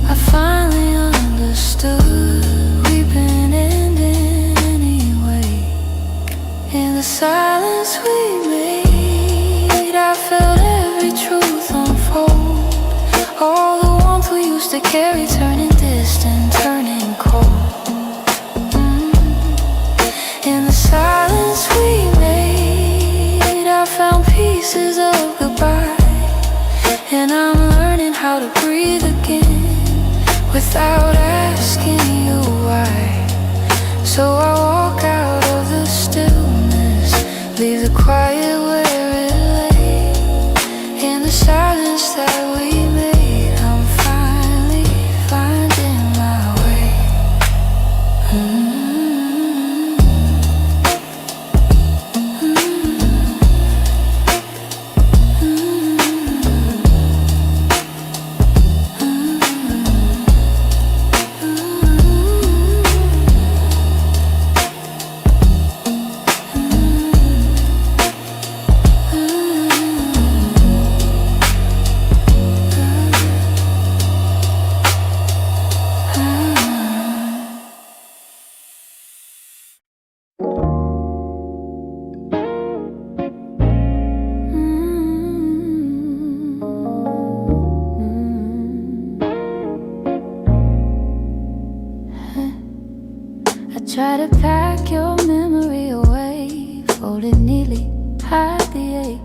I finally understood we've been ending anyway. In the silence we made, I felt every truth unfold. All the warmth we used to carry turning distant, turning cold. In the silence we made, I found pieces of goodbye, and I'm learning how to breathe again without asking you why. So I walk out of the stillness, leave the quiet where it lay. In the silence that we made, I'm finally finding my way. Try to pack your memory away, fold it neatly, hide the ache.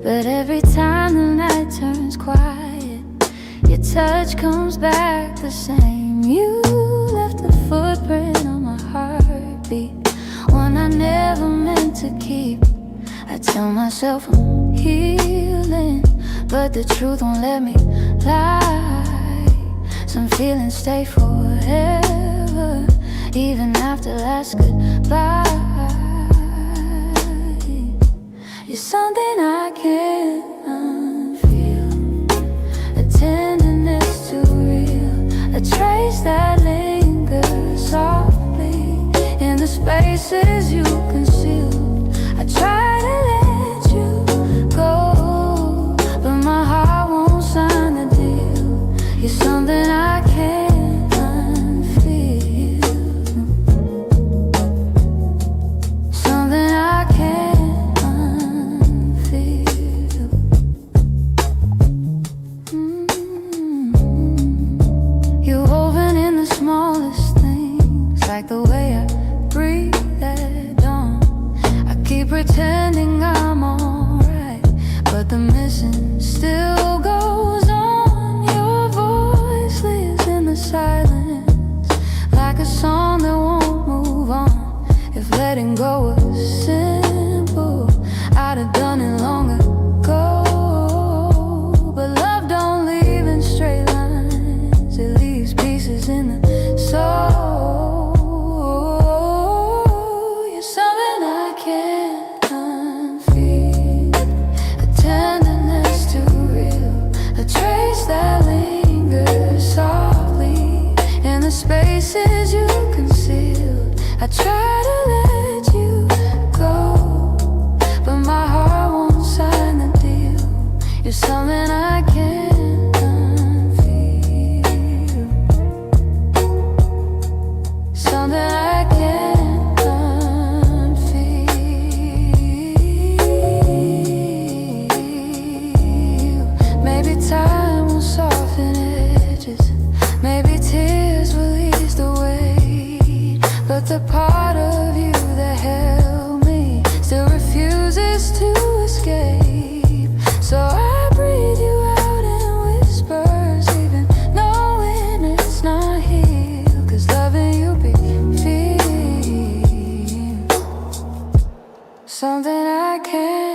But every time the night turns quiet, your touch comes back the same. You left a footprint on my heartbeat, one I never meant to keep. I tell myself I'm healing, but the truth won't let me lie. Some feelings stay forever, even after last goodbye. You're something I can't unfeel, a tenderness too real, a trace that lingers softly in the spaces you concealed. I try to let you go, but my heart won't sign the deal. You're something I can't like the way I breathe at dawn. I keep pretending I'm alright, but the missing still goes on. Your voice lives in the silence, like a song that won't move on. If letting go was simple, I'd have done it long ago. But love don't leave in straight lines, it leaves pieces in the soul. Spaces you concealed, I try to let you something I can't